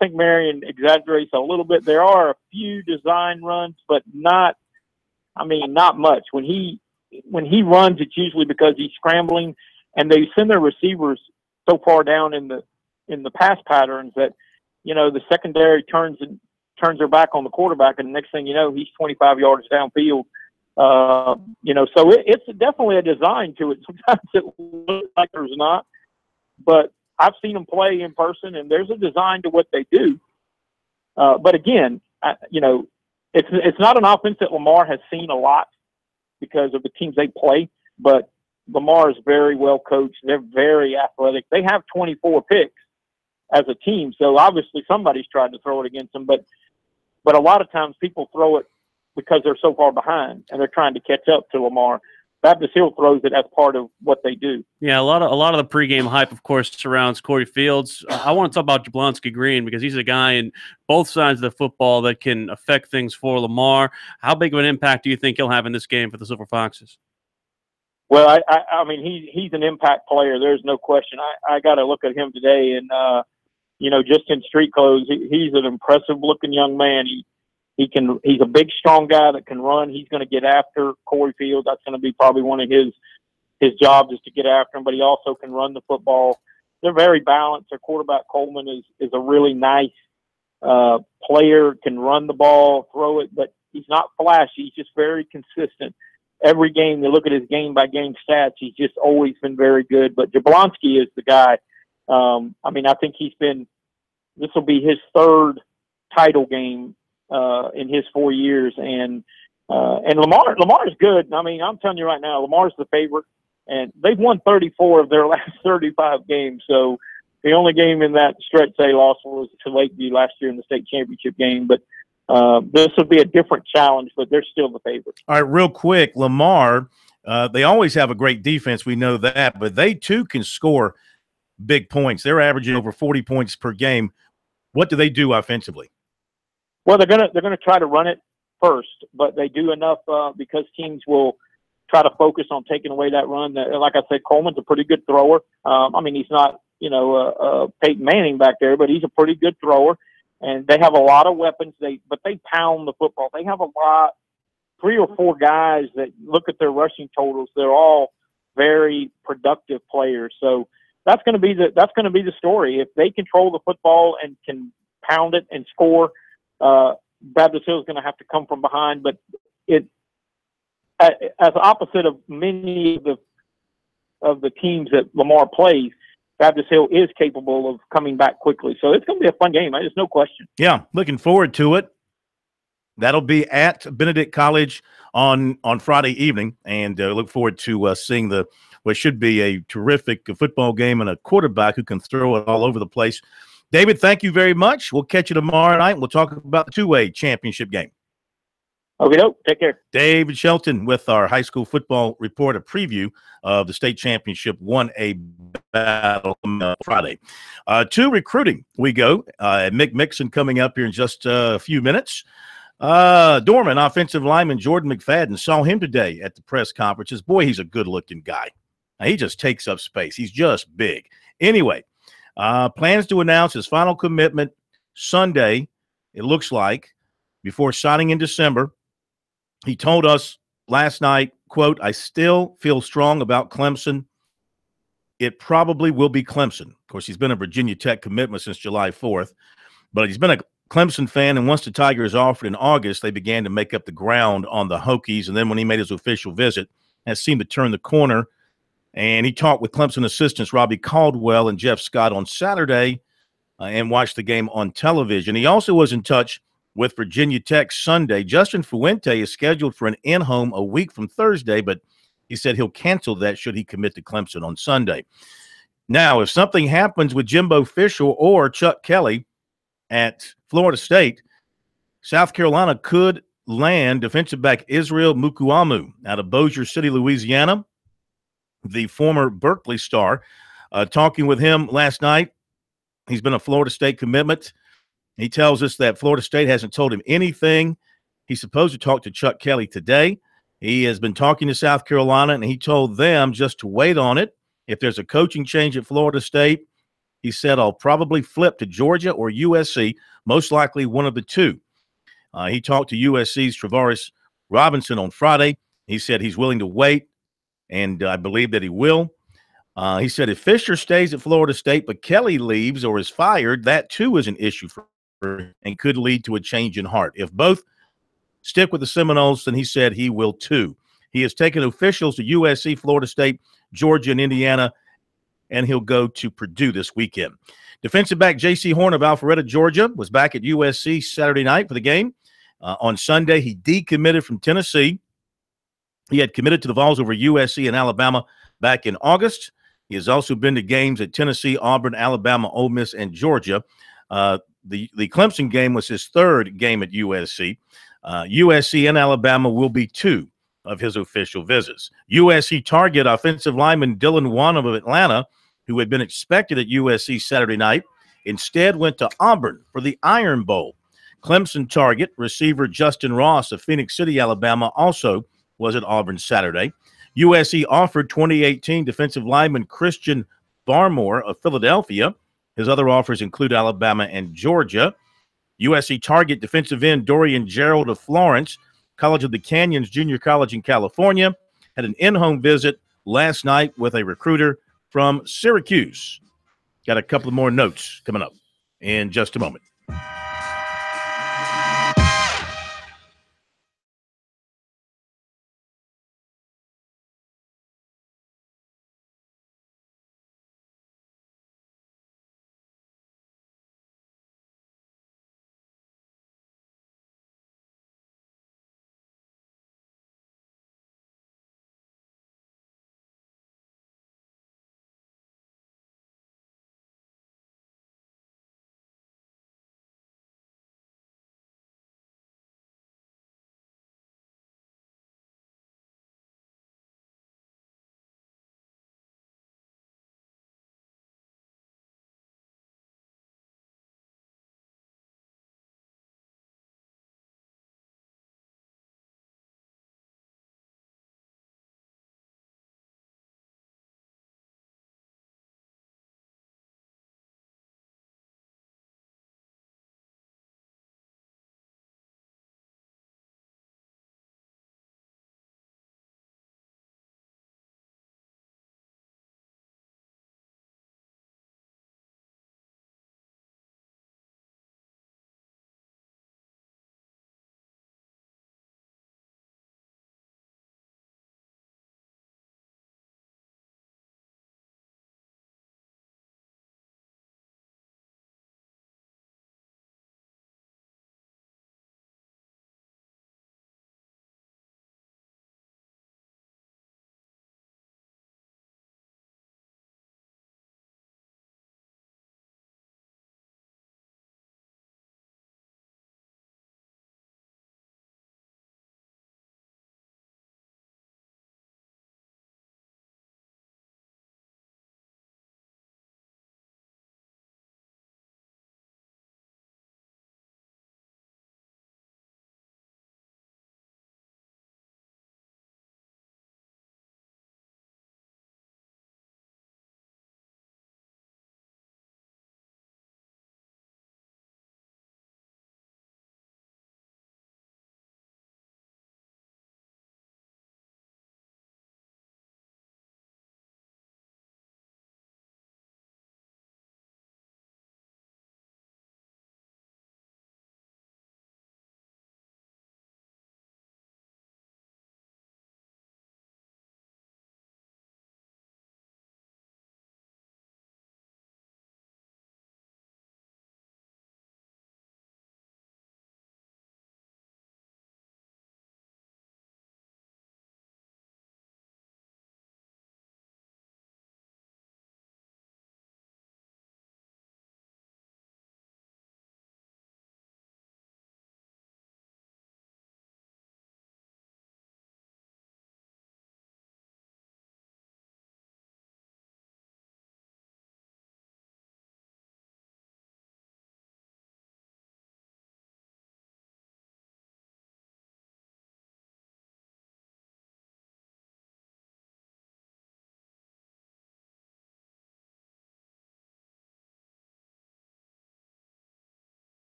think Marion exaggerates a little bit. There are a few design runs, but not much. When he runs, it's usually because he's scrambling, and they send their receivers so far down in the pass patterns that the secondary turns their back on the quarterback, and the next thing you know, he's 25 yards downfield. So it's definitely a design to it. Sometimes it looks like there's not, but I've seen them play in person, and there's a design to what they do. But again, it's not an offense that Lamar has seen a lot because of the teams they play, but Lamar is very well coached. They're very athletic. They have 24 picks as a team, so obviously somebody's tried to throw it against them. But a lot of times people throw it because they're so far behind and they're trying to catch up to Lamar. Baptist Hill throws it as part of what they do. Yeah, a lot of the pregame hype, of course, surrounds Corey Fields. I want to talk about Jablonski Green because he's a guy in both sides of the football that can affect things for Lamar. How big of an impact do you think he'll have in this game for the Silver Foxes? Well, I mean, he's an impact player. There's no question. I got to look at him today, and just in street clothes, he's an impressive-looking young man. He's a big, strong guy that can run. He's going to get after Corey Fields. That's going to be probably one of his jobs, is to get after him, but he also can run the football. They're very balanced. Their quarterback, Coleman, is a really nice player, can run the ball, throw it, but he's not flashy. He's just very consistent. Every game, you look at his game-by-game stats, he's just always been very good. But Jablonski is the guy. I mean, I think this will be his third title game in his 4 years, and Lamar is good. I mean, I'm telling you right now, Lamar's the favorite, and they've won 34 of their last 35 games. So the only game in that stretch they lost was to Lakeview last year in the state championship game. But this will be a different challenge, but they're still the favorite. All right, real quick, Lamar, they always have a great defense. We know that, but they too can score big points. They're averaging over 40 points per game. What do they do offensively? Well, they're gonna try to run it first, but they do enough because teams will try to focus on taking away that run. Like I said, Coleman's a pretty good thrower. I mean, he's not Peyton Manning back there, but he's a pretty good thrower. And they have a lot of weapons. But they pound the football. They have 3 or 4 guys that look at their rushing totals. They're all very productive players. So that's going to be the story. If they control the football and can pound it and score, Baptist Hill is going to have to come from behind. But as opposite of many of the teams that Lamar plays, Baptist Hill is capable of coming back quickly. So it's going to be a fun game. There's no question. Yeah, looking forward to it. That'll be at Benedict College on Friday evening, and look forward to seeing what should be a terrific football game and a quarterback who can throw it all over the place. David, thank you very much. We'll catch you tomorrow night. We'll talk about the two-way championship game. Okay, take care. David Shelton with our high school football report, a preview of the state championship 1A battle Friday. To recruiting we go. Mick Mixon coming up here in just a few minutes. Dorman offensive lineman Jordan McFadden, saw him today at the press conferences. Boy, he's a good-looking guy. Now, he just takes up space. He's just big. Anyway, plans to announce his final commitment Sunday, it looks like, before signing in December. He told us last night, quote, "I still feel strong about Clemson. It probably will be Clemson." Of course, he's been a Virginia Tech commitment since July 4th, but he's been a Clemson fan, and once the Tigers offered in August, they began to make up the ground on the Hokies, and then when he made his official visit, has seemed to turn the corner. And he talked with Clemson assistants Robbie Caldwell and Jeff Scott on Saturday and watched the game on television. He also was in touch with Virginia Tech Sunday. Justin Fuente is scheduled for an in-home a week from Thursday, but he said he'll cancel that should he commit to Clemson on Sunday. Now, if something happens with Jimbo Fisher or Chuck Kelly at Florida State, South Carolina could land defensive back Israel Mukuamu out of Bossier City, Louisiana, the former Berkeley star. Talking with him last night, he's been a Florida State commitment. He tells us that Florida State hasn't told him anything. He's supposed to talk to Chuck Kelly today. He has been talking to South Carolina, and he told them just to wait on it. If there's a coaching change at Florida State, he said, I'll probably flip to Georgia or USC, most likely one of the two. He talked to USC's Travaris Robinson on Friday. He said he's willing to wait, and I believe that he will. He said if Fisher stays at Florida State but Kelly leaves or is fired, that too is an issue for him and could lead to a change in heart. If both stick with the Seminoles, then he said he will too. He has taken officials to USC, Florida State, Georgia, and Indiana, and he'll go to Purdue this weekend. Defensive back J.C. Horn of Alpharetta, Georgia, was back at USC Saturday night for the game. On Sunday, he decommitted from Tennessee. He had committed to the Vols over USC and Alabama back in August. He has also been to games at Tennessee, Auburn, Alabama, Ole Miss, and Georgia. The Clemson game was his third game at USC. USC and Alabama will be two of his official visits. USC target offensive lineman Dylan Wanham of Atlanta, who had been expected at USC Saturday night, instead went to Auburn for the Iron Bowl. Clemson target receiver Justin Ross of Phoenix City, Alabama, also was at Auburn Saturday. USC offered 2018 defensive lineman Christian Barmore of Philadelphia. His other offers include Alabama and Georgia. USC target defensive end Dorian Gerald of Florence, College of the Canyons Junior College in California, had an in-home visit last night with a recruiter from Syracuse. Got a couple of more notes coming up in just a moment.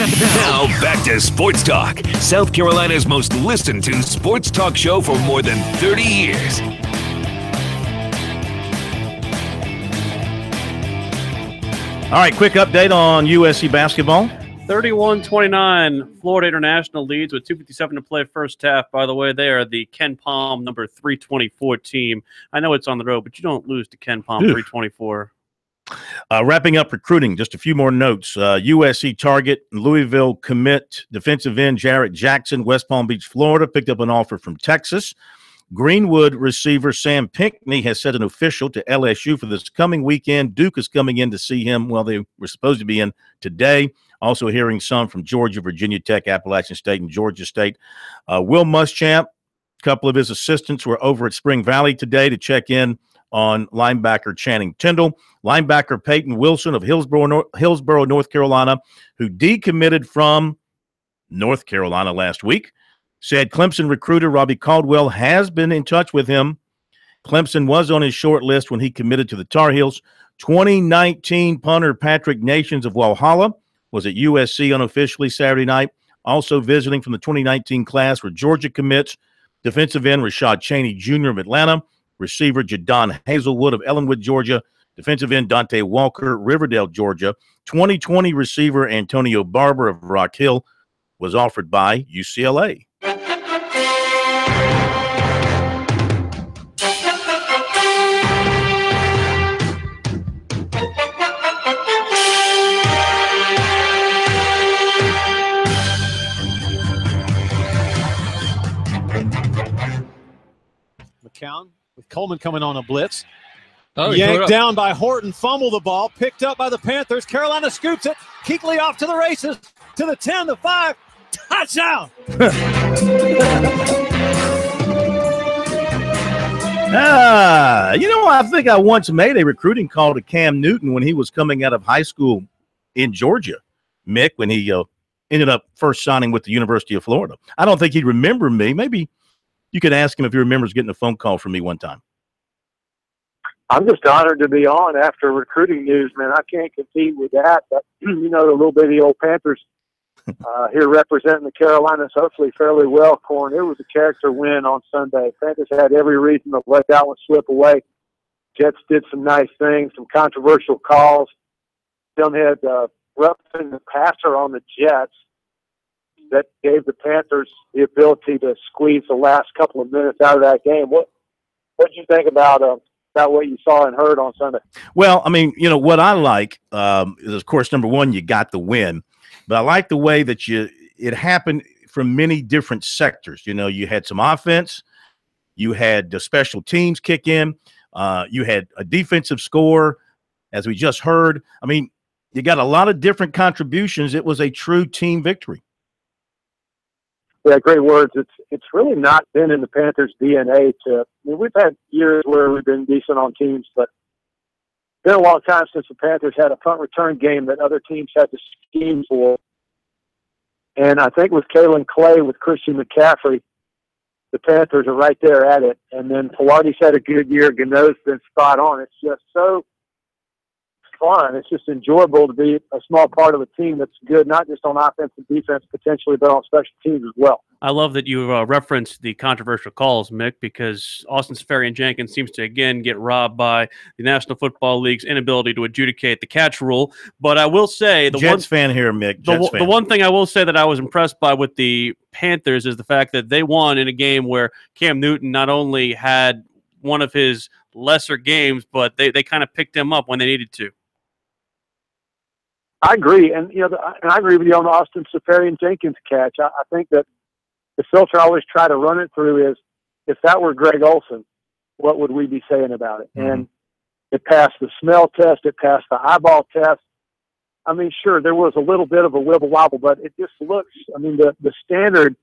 Now back to Sports Talk, South Carolina's most listened to sports talk show for more than 30 years. All right, quick update on USC basketball. 31-29, Florida International leads with 2:57 to play first half. By the way, they are the Ken Palm number 324 team. I know it's on the road, but you don't lose to Ken Palm 324. Wrapping up recruiting, just a few more notes. USC target, Louisville commit, defensive end Jarrett Jackson, West Palm Beach, Florida, picked up an offer from Texas. Greenwood receiver Sam Pinckney has set an official to LSU for this coming weekend. Duke is coming in to see him. Well, they were supposed to be in today. Also hearing some from Georgia, Virginia Tech, Appalachian State, and Georgia State. Will Muschamp, a couple of his assistants were over at Spring Valley today to check in on linebacker Channing Tindall. Linebacker Peyton Wilson of Hillsborough, North Carolina, who decommitted from North Carolina last week, said Clemson recruiter Robbie Caldwell has been in touch with him. Clemson was on his short list when he committed to the Tar Heels. 2019 punter Patrick Nations of Walhalla was at USC unofficially Saturday night. Also visiting from the 2019 class were Georgia commits, defensive end Rashad Cheney Jr. of Atlanta, receiver Jadon Hazelwood of Ellenwood, Georgia, defensive end Dante Walker, Riverdale, Georgia. 2020 receiver Antonio Barber of Rock Hill was offered by UCLA. McCown with Coleman coming on a blitz. Oh, yanked down by Horton, fumble the ball, picked up by the Panthers. Carolina scoops it. Kuechly off to the races, to the 10, the 5. Touchdown! I think I once made a recruiting call to Cam Newton when he was coming out of high school in Georgia, Mick, when he ended up first signing with the University of Florida. I don't think he'd remember me. Maybe you could ask him if he remembers getting a phone call from me one time. I'm just honored to be on after recruiting news, man. I can't compete with that. But, the little bitty old Panthers here representing the Carolinas hopefully fairly well, Corn. It was a character win on Sunday. Panthers had every reason to let that one slip away. Jets did some nice things, some controversial calls. Some had roughing the passer on the Jets that gave the Panthers the ability to squeeze the last couple of minutes out of that game. What did you think about what you saw and heard on Sunday? Well, what I like is, of course, number one, you got the win. But I like the way that it happened from many different sectors. You had some offense. You had the special teams kick in. You had a defensive score, as we just heard. You got a lot of different contributions. It was a true team victory. Yeah, great words. It's really not been in the Panthers' DNA we've had years where we've been decent on teams, but it's been a long time since the Panthers had a punt return game that other teams had to scheme for. And I think with Kalen Clay, with Christian McCaffrey, the Panthers are right there at it. And then Pilardi's had a good year. Gano's been spot on. It's just so fun. It's just enjoyable to be a small part of a team that's good, not just on offense and defense potentially, but on special teams as well. I love that you referenced the controversial calls, Mick, because Austin Seferian-Jenkins seems to, again, get robbed by the National Football League's inability to adjudicate the catch rule. But I will say Jets fan here, Mick. The one thing I will say that I was impressed by with the Panthers is the fact that they won in a game where Cam Newton not only had one of his lesser games, but they kind of picked him up when they needed to. I agree, and I agree with you on the Austin Seferian-Jenkins catch. I think that the filter I always try to run it through is, if that were Greg Olson, what would we be saying about it? Mm-hmm. And it passed the smell test, it passed the eyeball test. Sure, there was a little bit of a wibble wobble, but it just looks. The standard,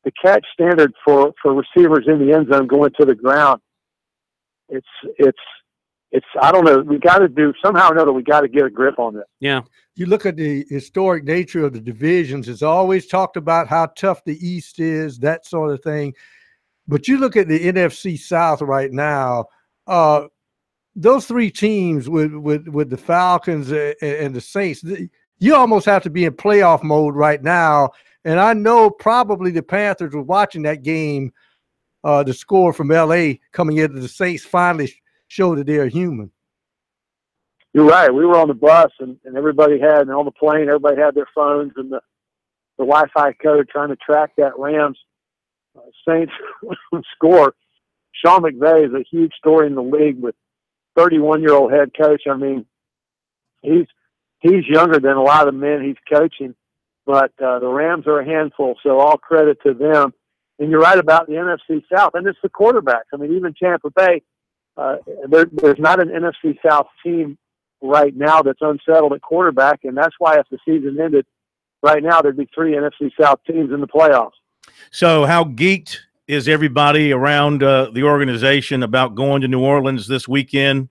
the catch standard for receivers in the end zone going to the ground. It's I don't know. We got to do somehow or another. We got to get a grip on this. Yeah. You look at the historic nature of the divisions. It's always talked about how tough the East is, that sort of thing. But you look at the NFC South right now. Those three teams with the Falcons and the Saints, you almost have to be in playoff mode right now. And I know probably the Panthers were watching that game, the score from L.A. coming into the Saints finally show that they're human. You're right. We were on the bus, and everybody had, and on the plane, everybody had their phones, and the Wi-Fi code trying to track that Rams Saints score. Sean McVay is a huge story in the league with 31-year-old head coach. I mean, he's younger than a lot of the men he's coaching, but the Rams are a handful, so all credit to them. And you're right about the NFC South, and it's the quarterbacks. I mean, even Tampa Bay, there's not an NFC South team right now that's unsettled at quarterback, and that's why if the season ended right now, there'd be 3 NFC South teams in the playoffs. So how geeked is everybody around the organization about going to New Orleans this weekend?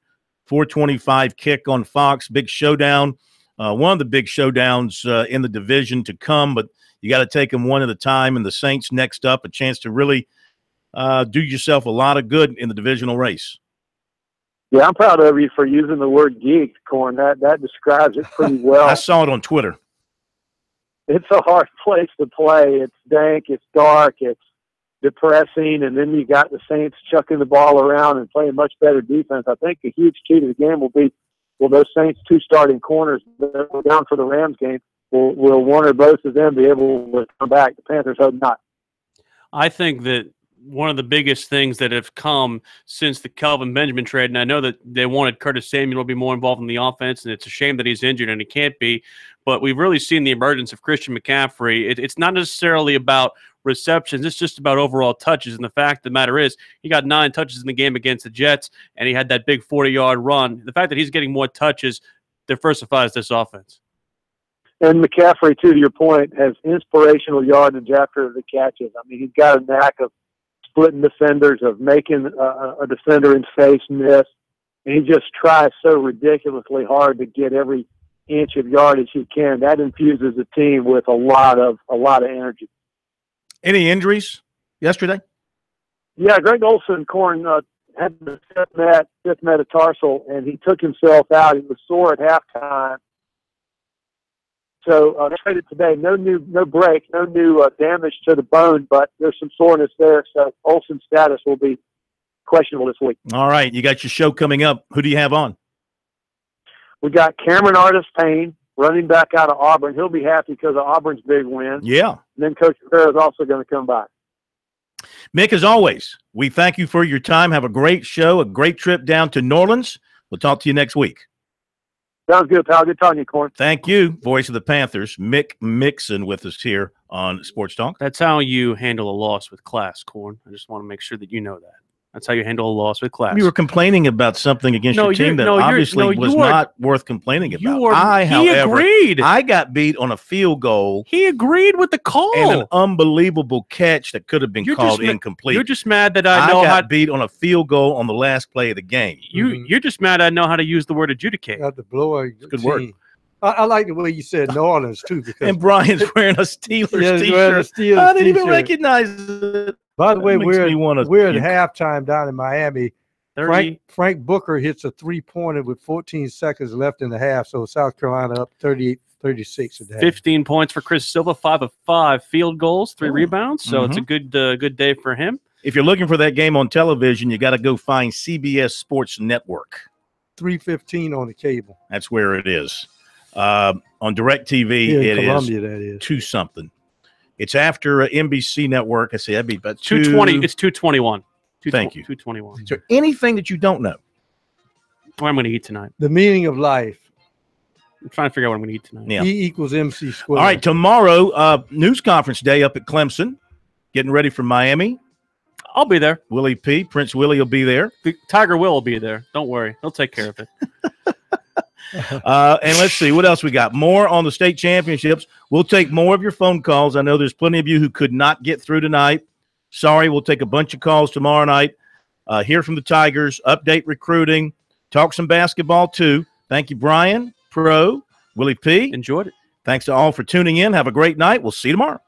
4:25 kick on Fox, big showdown. One of the big showdowns in the division to come, but you got to take them one at a time, and the Saints next up, a chance to really do yourself a lot of good in the divisional race. Yeah, I'm proud of you for using the word geek, Corn. That describes it pretty well. I saw it on Twitter. It's a hard place to play. It's dank, it's dark, it's depressing, and then you got the Saints chucking the ball around and playing much better defense. I think a huge key to the game will be, will those Saints 2 starting corners that were down for the Rams game, will one or both of them be able to come back? The Panthers hope not. I think that one of the biggest things that have come since the Kelvin Benjamin trade, and I know that they wanted Curtis Samuel to be more involved in the offense, and it's a shame that he's injured and he can't be, but we've really seen the emergence of Christian McCaffrey. It's not necessarily about receptions, it's just about overall touches, and the fact of the matter is he got 9 touches in the game against the Jets, and he had that big 40-yard run. The fact that he's getting more touches diversifies this offense. And McCaffrey, too, to your point, has inspirational yardage after the catches. I mean, he's got a knack of splitting defenders, of making a defender in space miss, and he just tries so ridiculously hard to get every inch of yardage he can. That infuses the team with a lot of energy. Any injuries yesterday? Yeah, Greg Olsen, Corn, had the fifth metatarsal, and he took himself out. He was sore at halftime. So traded today. No break, no new damage to the bone, but there's some soreness there. So Olsen's status will be questionable this week. All right, you got your show coming up. Who do you have on? We got Cameron Artis-Payne, running back out of Auburn. He'll be happy because of Auburn's big win. Yeah. And then Coach Rivera is also going to come by. Mick, as always, we thank you for your time. Have a great show, a great trip down to New Orleans. We'll talk to you next week. Sounds good, pal. Good talking to you, Corn. Thank you. Voice of the Panthers, Mick Mixon, with us here on Sports Talk. That's how you handle a loss with class, Corn. I just want to make sure that you know that. That's how you handle a loss with class. You were complaining about something against your team that obviously was not worth complaining about. However, agreed. I got beat on a field goal. He agreed with the call. And an unbelievable catch that could have been called incomplete. You're just mad that I got beat on a field goal on the last play of the game. You're just mad I know how to use the word adjudicate. Got the blow. Good work. I like the way you said New Orleans, too. Because and Brian's wearing a Steelers T-shirt. I didn't even recognize it. By the way, we're at halftime down in Miami. 30. Frank Booker hits a three-pointer with 14 seconds left in the half, so South Carolina up 38-36 at the half. 15 points for Chris Silva, 5 of 5 field goals, 3 rebounds, so it's a good day for him. If you're looking for that game on television, you got to go find CBS Sports Network. 3:15 on the cable. That's where it is. On DirecTV, it Columbia, is that is 2-something. It's after NBC Network. I say that'd be about 2:20. It's 2:21. Thank you. 2:21. Is there anything that you don't know? What I'm going to eat tonight? The meaning of life. I'm trying to figure out what I'm going to eat tonight. Yeah. E equals MC squared. All right, tomorrow, news conference day up at Clemson, getting ready for Miami. I'll be there. Willie P. Prince Willie will be there. Tiger Will be there. Don't worry. He'll take care of it. And let's see what else we got. More on the state championships. We'll take more of your phone calls. I know there's plenty of you who could not get through tonight. Sorry, we'll take a bunch of calls tomorrow night. Hear from the Tigers, update recruiting, talk some basketball too. Thank you, Brian, Pro, Willie P. Enjoyed it. Thanks to all for tuning in. Have a great night. We'll see you tomorrow.